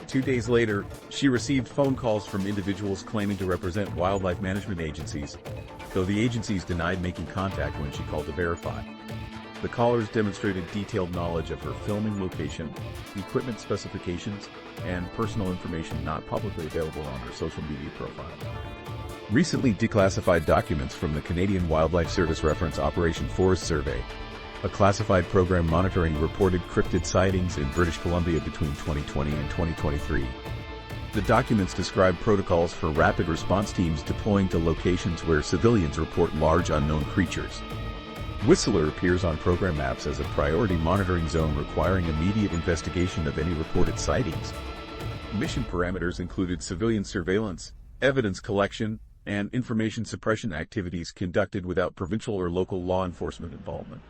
2 days later, she received phone calls from individuals claiming to represent wildlife management agencies, though the agencies denied making contact when she called to verify. The callers demonstrated detailed knowledge of her filming location, equipment specifications, and personal information not publicly available on her social media profile. Recently declassified documents from the Canadian Wildlife Service reference Operation Forest Survey, a classified program monitoring reported cryptid sightings in British Columbia between 2020 and 2023. The documents describe protocols for rapid response teams deploying to locations where civilians report large unknown creatures. Whistler appears on program maps as a priority monitoring zone requiring immediate investigation of any reported sightings. Mission parameters included civilian surveillance, evidence collection, and information suppression activities conducted without provincial or local law enforcement involvement.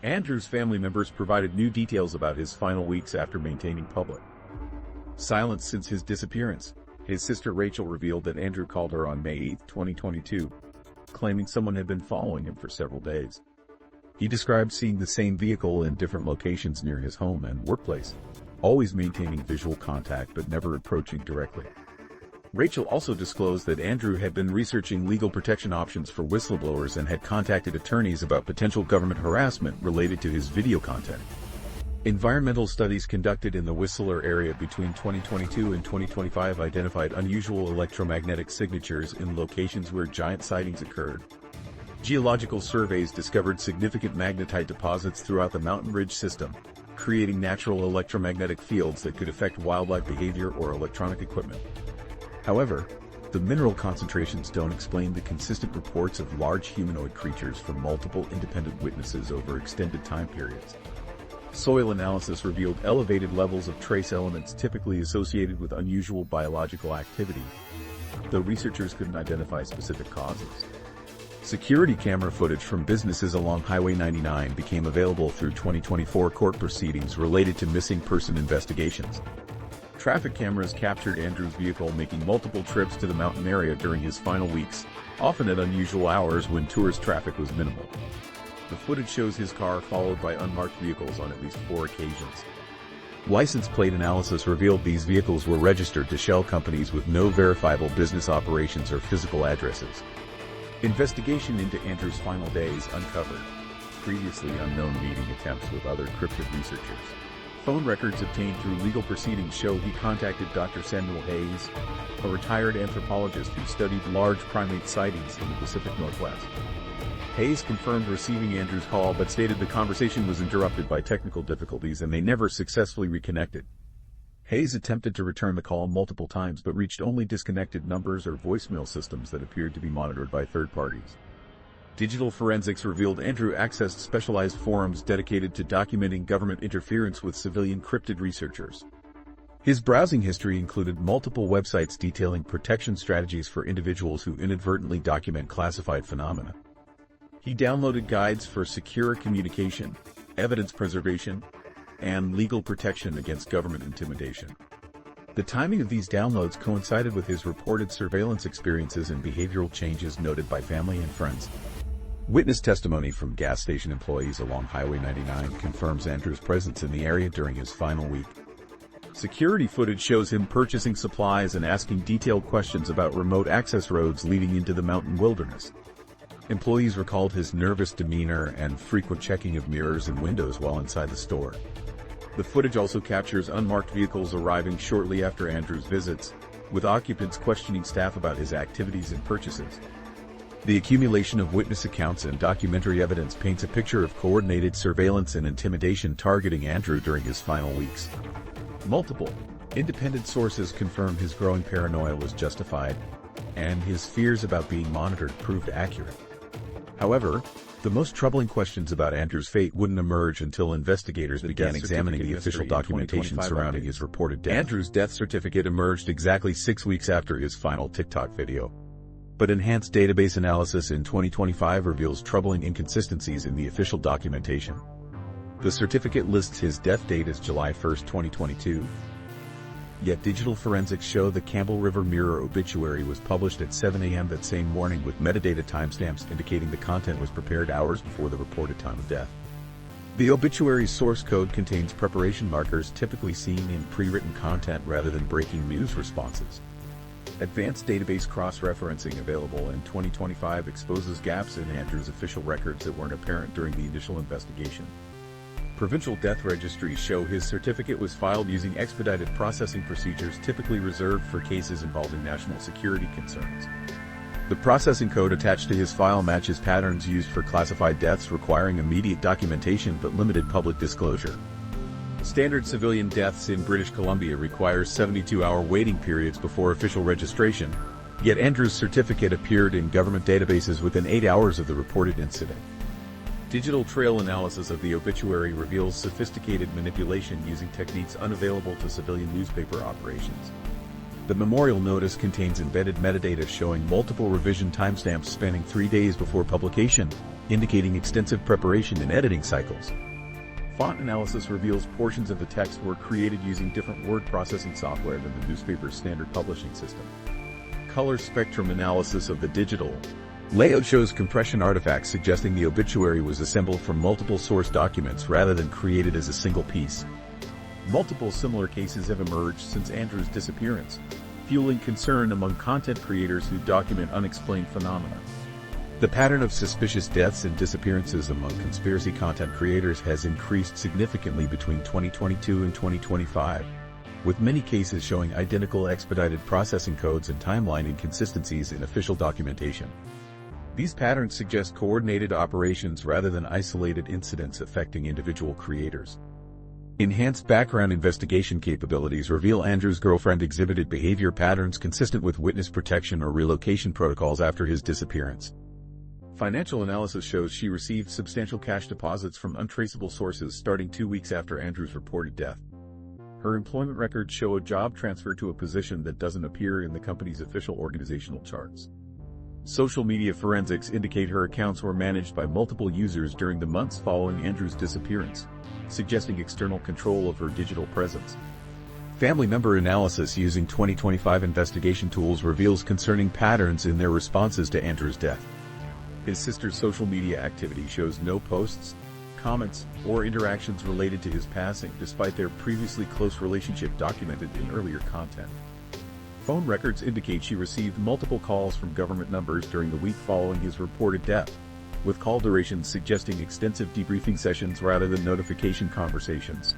Andrew's family members provided new details about his final weeks after maintaining public silence since his disappearance. His sister Rachel revealed that Andrew called her on May 8, 2022, claiming someone had been following him for several days. He described seeing the same vehicle in different locations near his home and workplace, always maintaining visual contact but never approaching directly. Rachel also disclosed that Andrew had been researching legal protection options for whistleblowers and had contacted attorneys about potential government harassment related to his video content. Environmental studies conducted in the Whistler area between 2022 and 2025 identified unusual electromagnetic signatures in locations where giant sightings occurred. Geological surveys discovered significant magnetite deposits throughout the mountain ridge system, creating natural electromagnetic fields that could affect wildlife behavior or electronic equipment. However, the mineral concentrations don't explain the consistent reports of large humanoid creatures from multiple independent witnesses over extended time periods. Soil analysis revealed elevated levels of trace elements typically associated with unusual biological activity, though researchers couldn't identify specific causes. Security camera footage from businesses along Highway 99 became available through 2024 court proceedings related to missing person investigations. Traffic cameras captured Andrew's vehicle making multiple trips to the mountain area during his final weeks, often at unusual hours when tourist traffic was minimal. The footage shows his car followed by unmarked vehicles on at least 4 occasions. License plate analysis revealed these vehicles were registered to shell companies with no verifiable business operations or physical addresses. Investigation into Andrew's final days uncovered previously unknown meeting attempts with other cryptid researchers. Phone records obtained through legal proceedings show he contacted Dr. Samuel Hayes, a retired anthropologist who studied large primate sightings in the Pacific Northwest. Hayes confirmed receiving Andrew's call but stated the conversation was interrupted by technical difficulties and they never successfully reconnected. Hayes attempted to return the call multiple times but reached only disconnected numbers or voicemail systems that appeared to be monitored by third parties. Digital forensics revealed Andrew accessed specialized forums dedicated to documenting government interference with civilian cryptid researchers. His browsing history included multiple websites detailing protection strategies for individuals who inadvertently document classified phenomena. He downloaded guides for secure communication, evidence preservation, and legal protection against government intimidation. The timing of these downloads coincided with his reported surveillance experiences and behavioral changes noted by family and friends. Witness testimony from gas station employees along Highway 99 confirms Andrew's presence in the area during his final week. Security footage shows him purchasing supplies and asking detailed questions about remote access roads leading into the mountain wilderness. Employees recalled his nervous demeanor and frequent checking of mirrors and windows while inside the store. The footage also captures unmarked vehicles arriving shortly after Andrew's visits, with occupants questioning staff about his activities and purchases. The accumulation of witness accounts and documentary evidence paints a picture of coordinated surveillance and intimidation targeting Andrew during his final weeks. Multiple, independent sources confirmed his growing paranoia was justified, and his fears about being monitored proved accurate. However, the most troubling questions about Andrew's fate wouldn't emerge until investigators began examining the official documentation surrounding his reported death. Andrew's death certificate emerged exactly 6 weeks after his final TikTok video. But enhanced database analysis in 2025 reveals troubling inconsistencies in the official documentation. The certificate lists his death date as July 1, 2022. Yet digital forensics show the Campbell River Mirror obituary was published at 7 a.m. that same morning with metadata timestamps indicating the content was prepared hours before the reported time of death. The obituary's source code contains preparation markers typically seen in pre-written content rather than breaking news responses. Advanced database cross-referencing available in 2025 exposes gaps in Andrew's official records that weren't apparent during the initial investigation. Provincial death registries show his certificate was filed using expedited processing procedures typically reserved for cases involving national security concerns. The processing code attached to his file matches patterns used for classified deaths requiring immediate documentation but limited public disclosure. Standard civilian deaths in British Columbia require 72-hour waiting periods before official registration, yet Andrew's certificate appeared in government databases within 8 hours of the reported incident. Digital trail analysis of the obituary reveals sophisticated manipulation using techniques unavailable to civilian newspaper operations. The memorial notice contains embedded metadata showing multiple revision timestamps spanning 3 days before publication, indicating extensive preparation and editing cycles. Font analysis reveals portions of the text were created using different word processing software than the newspaper's standard publishing system. Color spectrum analysis of the digital layout shows compression artifacts suggesting the obituary was assembled from multiple source documents rather than created as a single piece. Multiple similar cases have emerged since Andrew's disappearance, fueling concern among content creators who document unexplained phenomena. The pattern of suspicious deaths and disappearances among conspiracy content creators has increased significantly between 2022 and 2025, with many cases showing identical expedited processing codes and timeline inconsistencies in official documentation. These patterns suggest coordinated operations rather than isolated incidents affecting individual creators. Enhanced background investigation capabilities reveal Andrew's girlfriend exhibited behavior patterns consistent with witness protection or relocation protocols after his disappearance. Financial analysis shows she received substantial cash deposits from untraceable sources starting 2 weeks after Andrew's reported death. Her employment records show a job transfer to a position that doesn't appear in the company's official organizational charts. Social media forensics indicate her accounts were managed by multiple users during the months following Andrew's disappearance, suggesting external control of her digital presence. Family member analysis using 2025 investigation tools reveals concerning patterns in their responses to Andrew's death. His sister's social media activity shows no posts, comments, or interactions related to his passing despite their previously close relationship documented in earlier content. Phone records indicate she received multiple calls from government numbers during the week following his reported death, with call durations suggesting extensive debriefing sessions rather than notification conversations.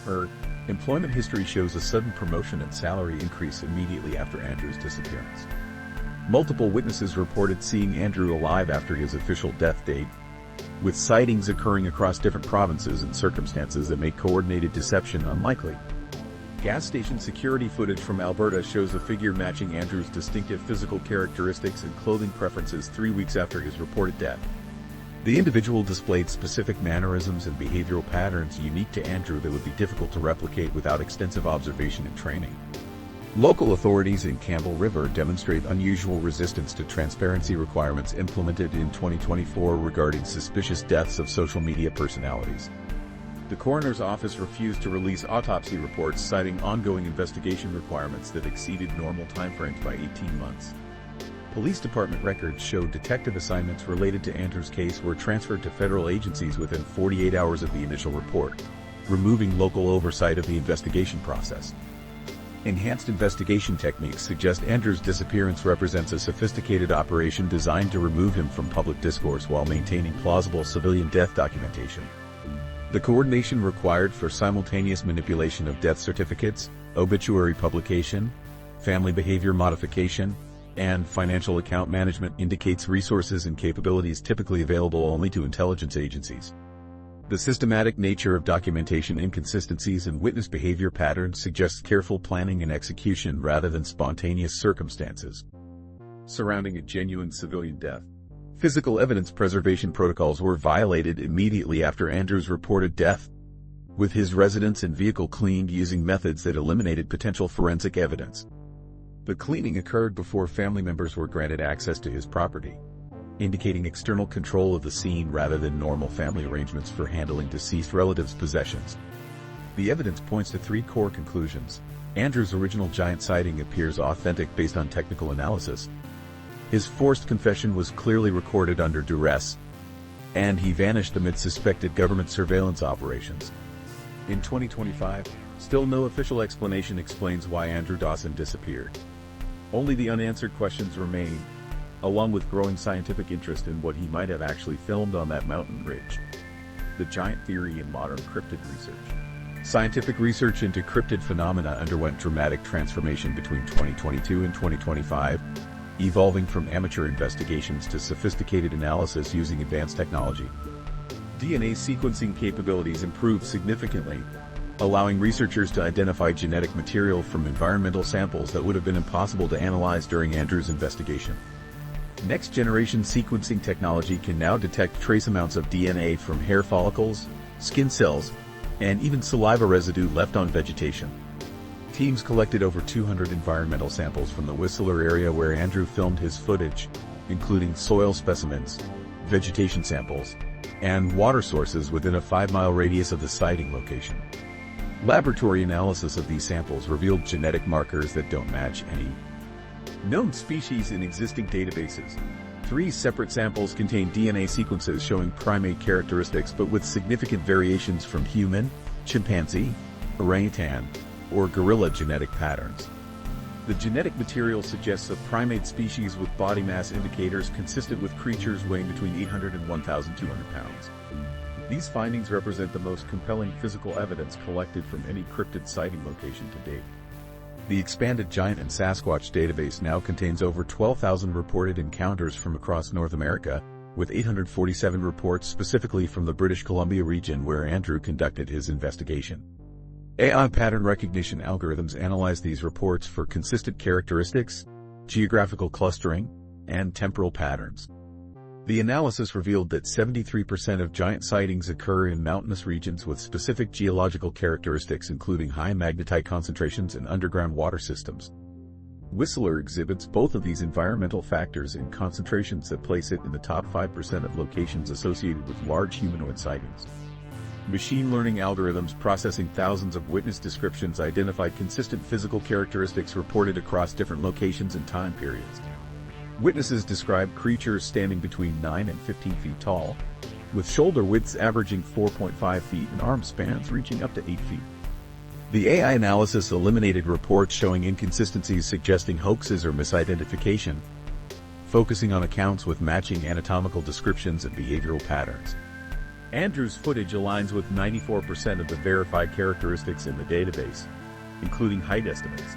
Her employment history shows a sudden promotion and salary increase immediately after Andrew's disappearance. Multiple witnesses reported seeing Andrew alive after his official death date, with sightings occurring across different provinces in circumstances that make coordinated deception unlikely. Gas station security footage from Alberta shows a figure matching Andrew's distinctive physical characteristics and clothing preferences 3 weeks after his reported death. The individual displayed specific mannerisms and behavioral patterns unique to Andrew that would be difficult to replicate without extensive observation and training. Local authorities in Campbell River demonstrate unusual resistance to transparency requirements implemented in 2024 regarding suspicious deaths of social media personalities. The coroner's office refused to release autopsy reports citing ongoing investigation requirements that exceeded normal timeframes by 18 months. Police department records show detective assignments related to Andrew's case were transferred to federal agencies within 48 hours of the initial report, removing local oversight of the investigation process. Enhanced investigation techniques suggest Andrew's disappearance represents a sophisticated operation designed to remove him from public discourse while maintaining plausible civilian death documentation. The coordination required for simultaneous manipulation of death certificates, obituary publication, family behavior modification, and financial account management indicates resources and capabilities typically available only to intelligence agencies. The systematic nature of documentation inconsistencies and witness behavior patterns suggests careful planning and execution rather than spontaneous circumstances. Surrounding a genuine civilian death, Physical evidence preservation protocols were violated immediately after Andrew's reported death, with his residence and vehicle cleaned using methods that eliminated potential forensic evidence. The cleaning occurred before family members were granted access to his property, indicating external control of the scene rather than normal family arrangements for handling deceased relatives' possessions. The evidence points to three core conclusions. Andrew's original giant sighting appears authentic based on technical analysis. His forced confession was clearly recorded under duress, and he vanished amid suspected government surveillance operations. In 2025, still no official explanation explains why Andrew Dawson disappeared. Only the unanswered questions remain, along with growing scientific interest in what he might have actually filmed on that mountain ridge. The giant theory in modern cryptid research. Scientific research into cryptid phenomena underwent dramatic transformation between 2022 and 2025, evolving from amateur investigations to sophisticated analysis using advanced technology. DNA sequencing capabilities improved significantly, allowing researchers to identify genetic material from environmental samples that would have been impossible to analyze during Andrew's investigation. Next-generation sequencing technology can now detect trace amounts of DNA from hair follicles, skin cells, and even saliva residue left on vegetation. Teams collected over 200 environmental samples from the Whistler area where Andrew filmed his footage, including soil specimens, vegetation samples, and water sources within a 5-mile radius of the sighting location. Laboratory analysis of these samples revealed genetic markers that don't match any known species in existing databases. 3 separate samples contain DNA sequences showing primate characteristics but with significant variations from human, chimpanzee, orangutan, or gorilla genetic patterns. The genetic material suggests a primate species with body mass indicators consistent with creatures weighing between 800 and 1,200 pounds. These findings represent the most compelling physical evidence collected from any cryptid sighting location to date. The expanded Giant and Sasquatch database now contains over 12,000 reported encounters from across North America, with 847 reports specifically from the British Columbia region where Andrew conducted his investigation. AI pattern recognition algorithms analyze these reports for consistent characteristics, geographical clustering, and temporal patterns. The analysis revealed that 73% of giant sightings occur in mountainous regions with specific geological characteristics including high magnetite concentrations and underground water systems. Whistler exhibits both of these environmental factors in concentrations that place it in the top 5% of locations associated with large humanoid sightings. Machine learning algorithms processing thousands of witness descriptions identified consistent physical characteristics reported across different locations and time periods. Witnesses described creatures standing between 9 and 15 feet tall, with shoulder widths averaging 4.5 feet and arm spans reaching up to 8 feet. The AI analysis eliminated reports showing inconsistencies suggesting hoaxes or misidentification, focusing on accounts with matching anatomical descriptions and behavioral patterns. Andrew's footage aligns with 94% of the verified characteristics in the database, including height estimates,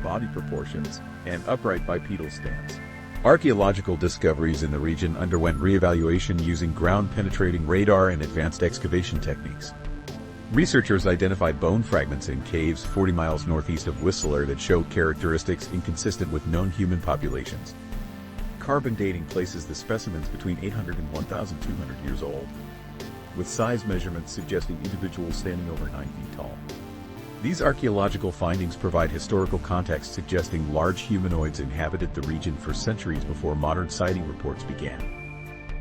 body proportions, and upright bipedal stance. Archaeological discoveries in the region underwent reevaluation using ground-penetrating radar and advanced excavation techniques. Researchers identified bone fragments in caves 40 miles northeast of Whistler that show characteristics inconsistent with known human populations. Carbon dating places the specimens between 800 and 1,200 years old, with size measurements suggesting individuals standing over 9 feet tall. These archaeological findings provide historical context suggesting large humanoids inhabited the region for centuries before modern sighting reports began.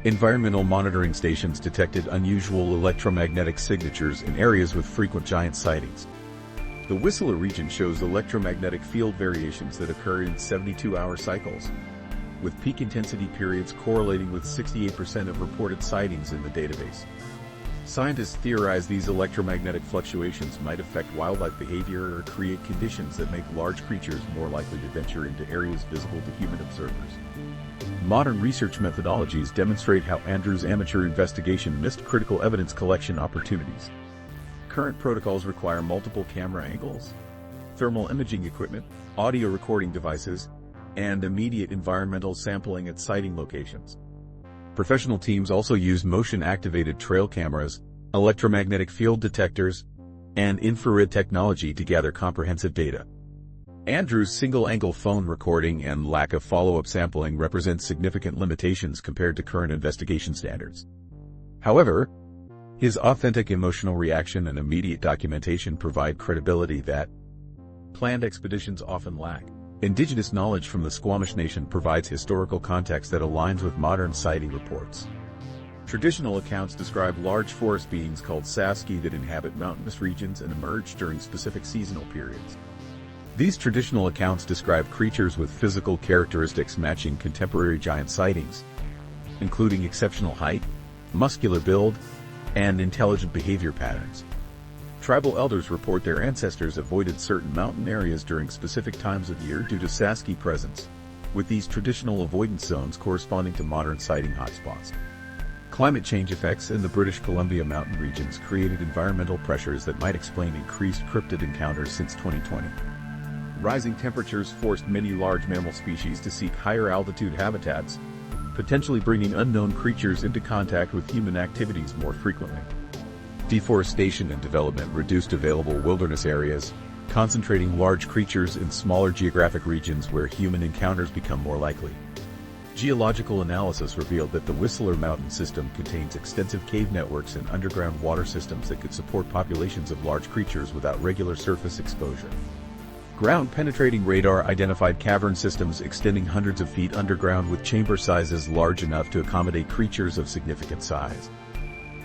Environmental monitoring stations detected unusual electromagnetic signatures in areas with frequent giant sightings. The Whistler region shows electromagnetic field variations that occur in 72-hour cycles, with peak intensity periods correlating with 68% of reported sightings in the database. Scientists theorize these electromagnetic fluctuations might affect wildlife behavior or create conditions that make large creatures more likely to venture into areas visible to human observers. Modern research methodologies demonstrate how Andrew's amateur investigation missed critical evidence collection opportunities. Current protocols require multiple camera angles, thermal imaging equipment, audio recording devices, and immediate environmental sampling at sighting locations. Professional teams also use motion-activated trail cameras, electromagnetic field detectors, and infrared technology to gather comprehensive data. Andrew's single-angle phone recording and lack of follow-up sampling represent significant limitations compared to current investigation standards. However, his authentic emotional reaction and immediate documentation provide credibility that planned expeditions often lack. Indigenous knowledge from the Squamish Nation provides historical context that aligns with modern sighting reports. Traditional accounts describe large forest beings called Sasky that inhabit mountainous regions and emerge during specific seasonal periods. These traditional accounts describe creatures with physical characteristics matching contemporary giant sightings, including exceptional height, muscular build, and intelligent behavior patterns. Tribal elders report their ancestors avoided certain mountain areas during specific times of year due to Sasky presence, with these traditional avoidance zones corresponding to modern sighting hotspots. Climate change effects in the British Columbia mountain regions created environmental pressures that might explain increased cryptid encounters since 2020. Rising temperatures forced many large mammal species to seek higher altitude habitats, potentially bringing unknown creatures into contact with human activities more frequently. Deforestation and development reduced available wilderness areas, concentrating large creatures in smaller geographic regions where human encounters become more likely. Geological analysis revealed that the Whistler Mountain system contains extensive cave networks and underground water systems that could support populations of large creatures without regular surface exposure. Ground-penetrating radar identified cavern systems extending hundreds of feet underground with chamber sizes large enough to accommodate creatures of significant size.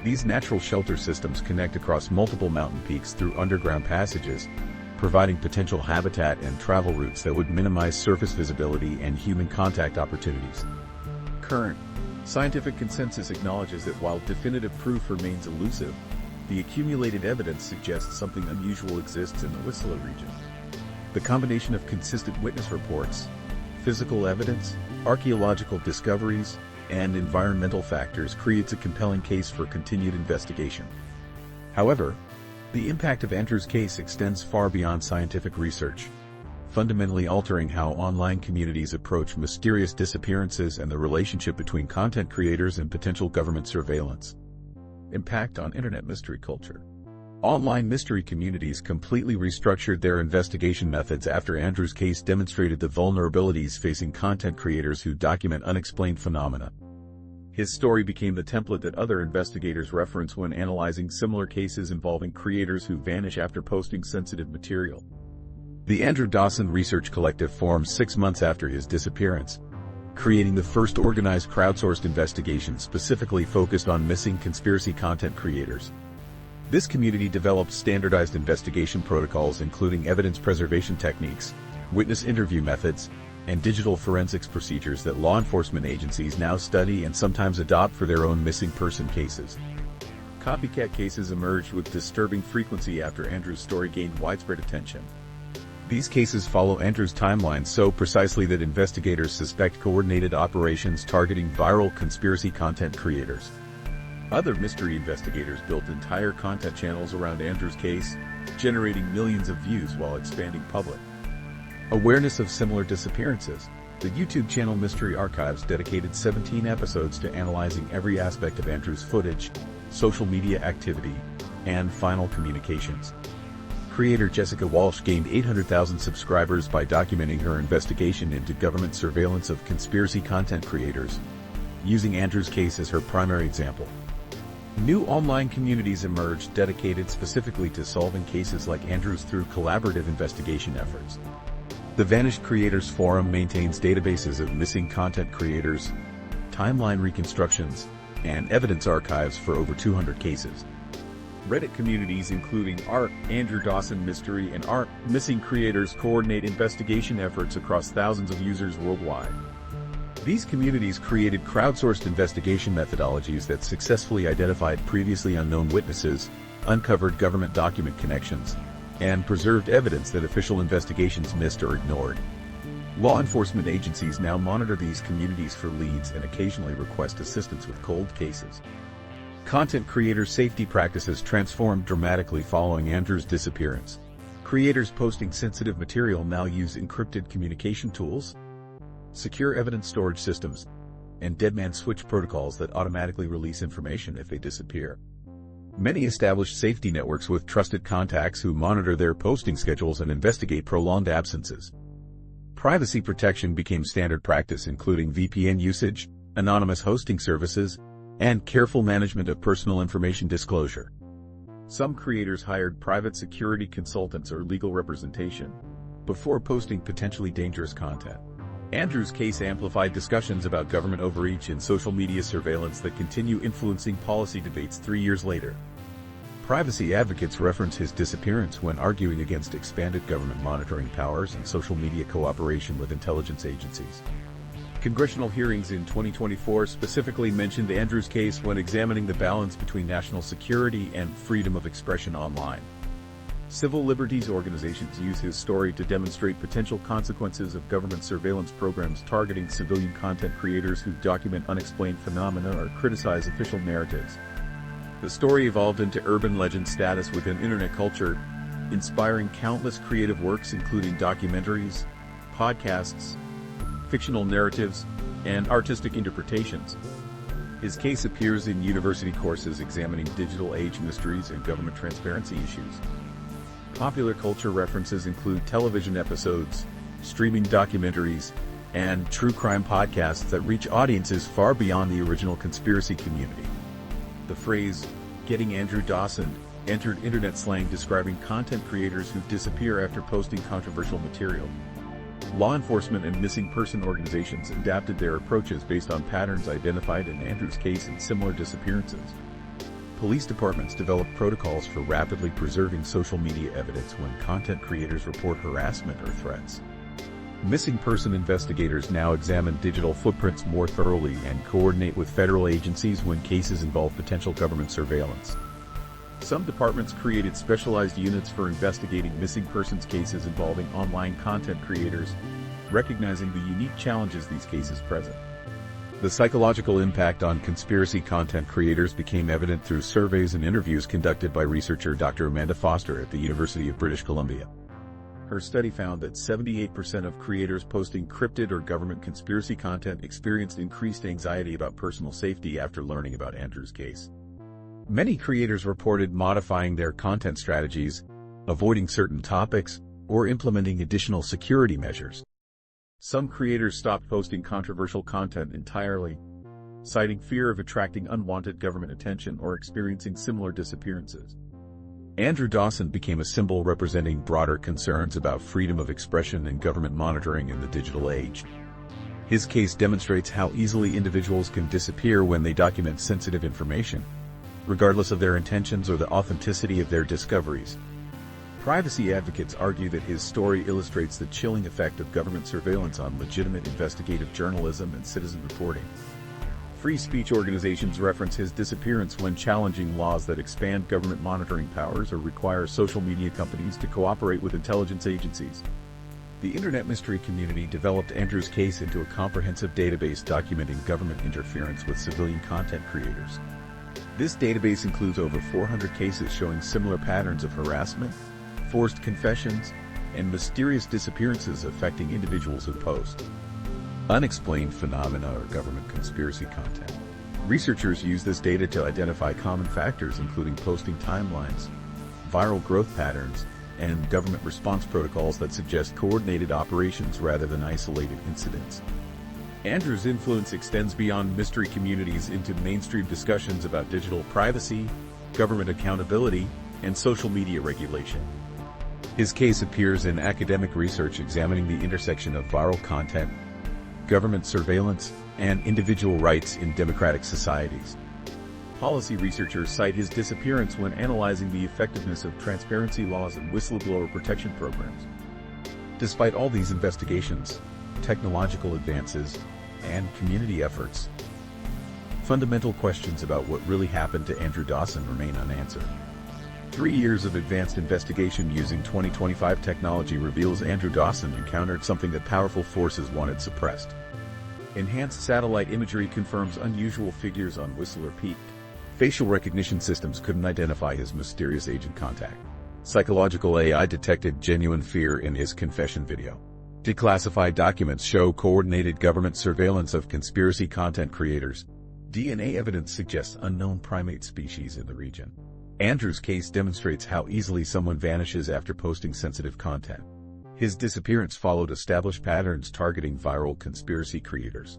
These natural shelter systems connect across multiple mountain peaks through underground passages, providing potential habitat and travel routes that would minimize surface visibility and human contact opportunities. Current scientific consensus acknowledges that while definitive proof remains elusive, the accumulated evidence suggests something unusual exists in the Whistler region. The combination of consistent witness reports, physical evidence, archaeological discoveries, and environmental factors creates a compelling case for continued investigation. However, the impact of Andrew's case extends far beyond scientific research, fundamentally altering how online communities approach mysterious disappearances and the relationship between content creators and potential government surveillance. Impact on Internet mystery culture. Online mystery communities completely restructured their investigation methods after Andrew's case demonstrated the vulnerabilities facing content creators who document unexplained phenomena. His story became the template that other investigators reference when analyzing similar cases involving creators who vanish after posting sensitive material. The Andrew Dawson Research Collective formed 6 months after his disappearance, creating the first organized crowdsourced investigation specifically focused on missing conspiracy content creators. This community developed standardized investigation protocols including evidence preservation techniques, witness interview methods, and digital forensics procedures that law enforcement agencies now study and sometimes adopt for their own missing person cases. Copycat cases emerged with disturbing frequency after Andrew's story gained widespread attention. These cases follow Andrew's timeline so precisely that investigators suspect coordinated operations targeting viral conspiracy content creators. Other mystery investigators built entire content channels around Andrew's case, generating millions of views while expanding public awareness of similar disappearances. The YouTube channel Mystery Archives dedicated 17 episodes to analyzing every aspect of Andrew's footage, social media activity, and final communications. Creator Jessica Walsh gained 800,000 subscribers by documenting her investigation into government surveillance of conspiracy content creators, using Andrew's case as her primary example. New online communities emerged dedicated specifically to solving cases like Andrew's through collaborative investigation efforts. The Vanished Creators Forum maintains databases of missing content creators, timeline reconstructions, and evidence archives for over 200 cases. Reddit communities including Andrew Dawson Mystery and Missing Creators coordinate investigation efforts across thousands of users worldwide. These communities created crowdsourced investigation methodologies that successfully identified previously unknown witnesses, uncovered government document connections, and preserved evidence that official investigations missed or ignored. Law enforcement agencies now monitor these communities for leads and occasionally request assistance with cold cases. Content creator safety practices transformed dramatically following Andrew's disappearance. Creators posting sensitive material now use encrypted communication tools, secure evidence storage systems, and deadman switch protocols that automatically release information if they disappear. Many established safety networks with trusted contacts who monitor their posting schedules and investigate prolonged absences. Privacy protection became standard practice, including VPN usage, anonymous hosting services, and careful management of personal information disclosure. Some creators hired private security consultants or legal representation before posting potentially dangerous content. Andrew's case amplified discussions about government overreach and social media surveillance that continue influencing policy debates 3 years later. Privacy advocates reference his disappearance when arguing against expanded government monitoring powers and social media cooperation with intelligence agencies. Congressional hearings in 2024 specifically mentioned Andrew's case when examining the balance between national security and freedom of expression online. Civil liberties organizations use his story to demonstrate potential consequences of government surveillance programs targeting civilian content creators who document unexplained phenomena or criticize official narratives. The story evolved into urban legend status within internet culture, inspiring countless creative works including documentaries, podcasts, fictional narratives, and artistic interpretations. His case appears in university courses examining digital age mysteries and government transparency issues. Popular culture references include television episodes, streaming documentaries, and true crime podcasts that reach audiences far beyond the original conspiracy community. The phrase, "getting Andrew Dawson," entered internet slang describing content creators who disappear after posting controversial material. Law enforcement and missing person organizations adapted their approaches based on patterns identified in Andrew's case and similar disappearances. Police departments developed protocols for rapidly preserving social media evidence when content creators report harassment or threats. Missing person investigators now examine digital footprints more thoroughly and coordinate with federal agencies when cases involve potential government surveillance. Some departments created specialized units for investigating missing persons cases involving online content creators, recognizing the unique challenges these cases present. The psychological impact on conspiracy content creators became evident through surveys and interviews conducted by researcher Dr. Amanda Foster at the University of British Columbia. Her study found that 78% of creators posting cryptid or government conspiracy content experienced increased anxiety about personal safety after learning about Andrew's case. Many creators reported modifying their content strategies, avoiding certain topics, or implementing additional security measures. Some creators stopped posting controversial content entirely, citing fear of attracting unwanted government attention or experiencing similar disappearances. Andrew Dawson became a symbol representing broader concerns about freedom of expression and government monitoring in the digital age. His case demonstrates how easily individuals can disappear when they document sensitive information, regardless of their intentions or the authenticity of their discoveries. Privacy advocates argue that his story illustrates the chilling effect of government surveillance on legitimate investigative journalism and citizen reporting. Free speech organizations reference his disappearance when challenging laws that expand government monitoring powers or require social media companies to cooperate with intelligence agencies. The Internet mystery community developed Andrew's case into a comprehensive database documenting government interference with civilian content creators. This database includes over 400 cases showing similar patterns of harassment, forced confessions, and mysterious disappearances affecting individuals who post unexplained phenomena or government conspiracy content. Researchers use this data to identify common factors including posting timelines, viral growth patterns, and government response protocols that suggest coordinated operations rather than isolated incidents. Andrew's influence extends beyond mystery communities into mainstream discussions about digital privacy, government accountability, and social media regulation. His case appears in academic research examining the intersection of viral content, government surveillance, and individual rights in democratic societies. Policy researchers cite his disappearance when analyzing the effectiveness of transparency laws and whistleblower protection programs. Despite all these investigations, technological advances, and community efforts, fundamental questions about what really happened to Andrew Dawson remain unanswered. 3 years of advanced investigation using 2025 technology reveals Andrew Dawson encountered something that powerful forces wanted suppressed. Enhanced satellite imagery confirms unusual figures on Whistler Peak. Facial recognition systems couldn't identify his mysterious agent contact. Psychological AI detected genuine fear in his confession video. Declassified documents show coordinated government surveillance of conspiracy content creators. DNA evidence suggests unknown primate species in the region. Andrew's case demonstrates how easily someone vanishes after posting sensitive content. His disappearance followed established patterns targeting viral conspiracy creators.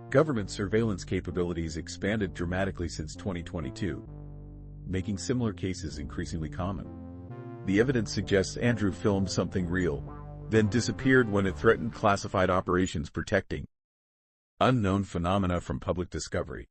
Government surveillance capabilities expanded dramatically since 2022, making similar cases increasingly common. The evidence suggests Andrew filmed something real, then disappeared when it threatened classified operations protecting unknown phenomena from public discovery.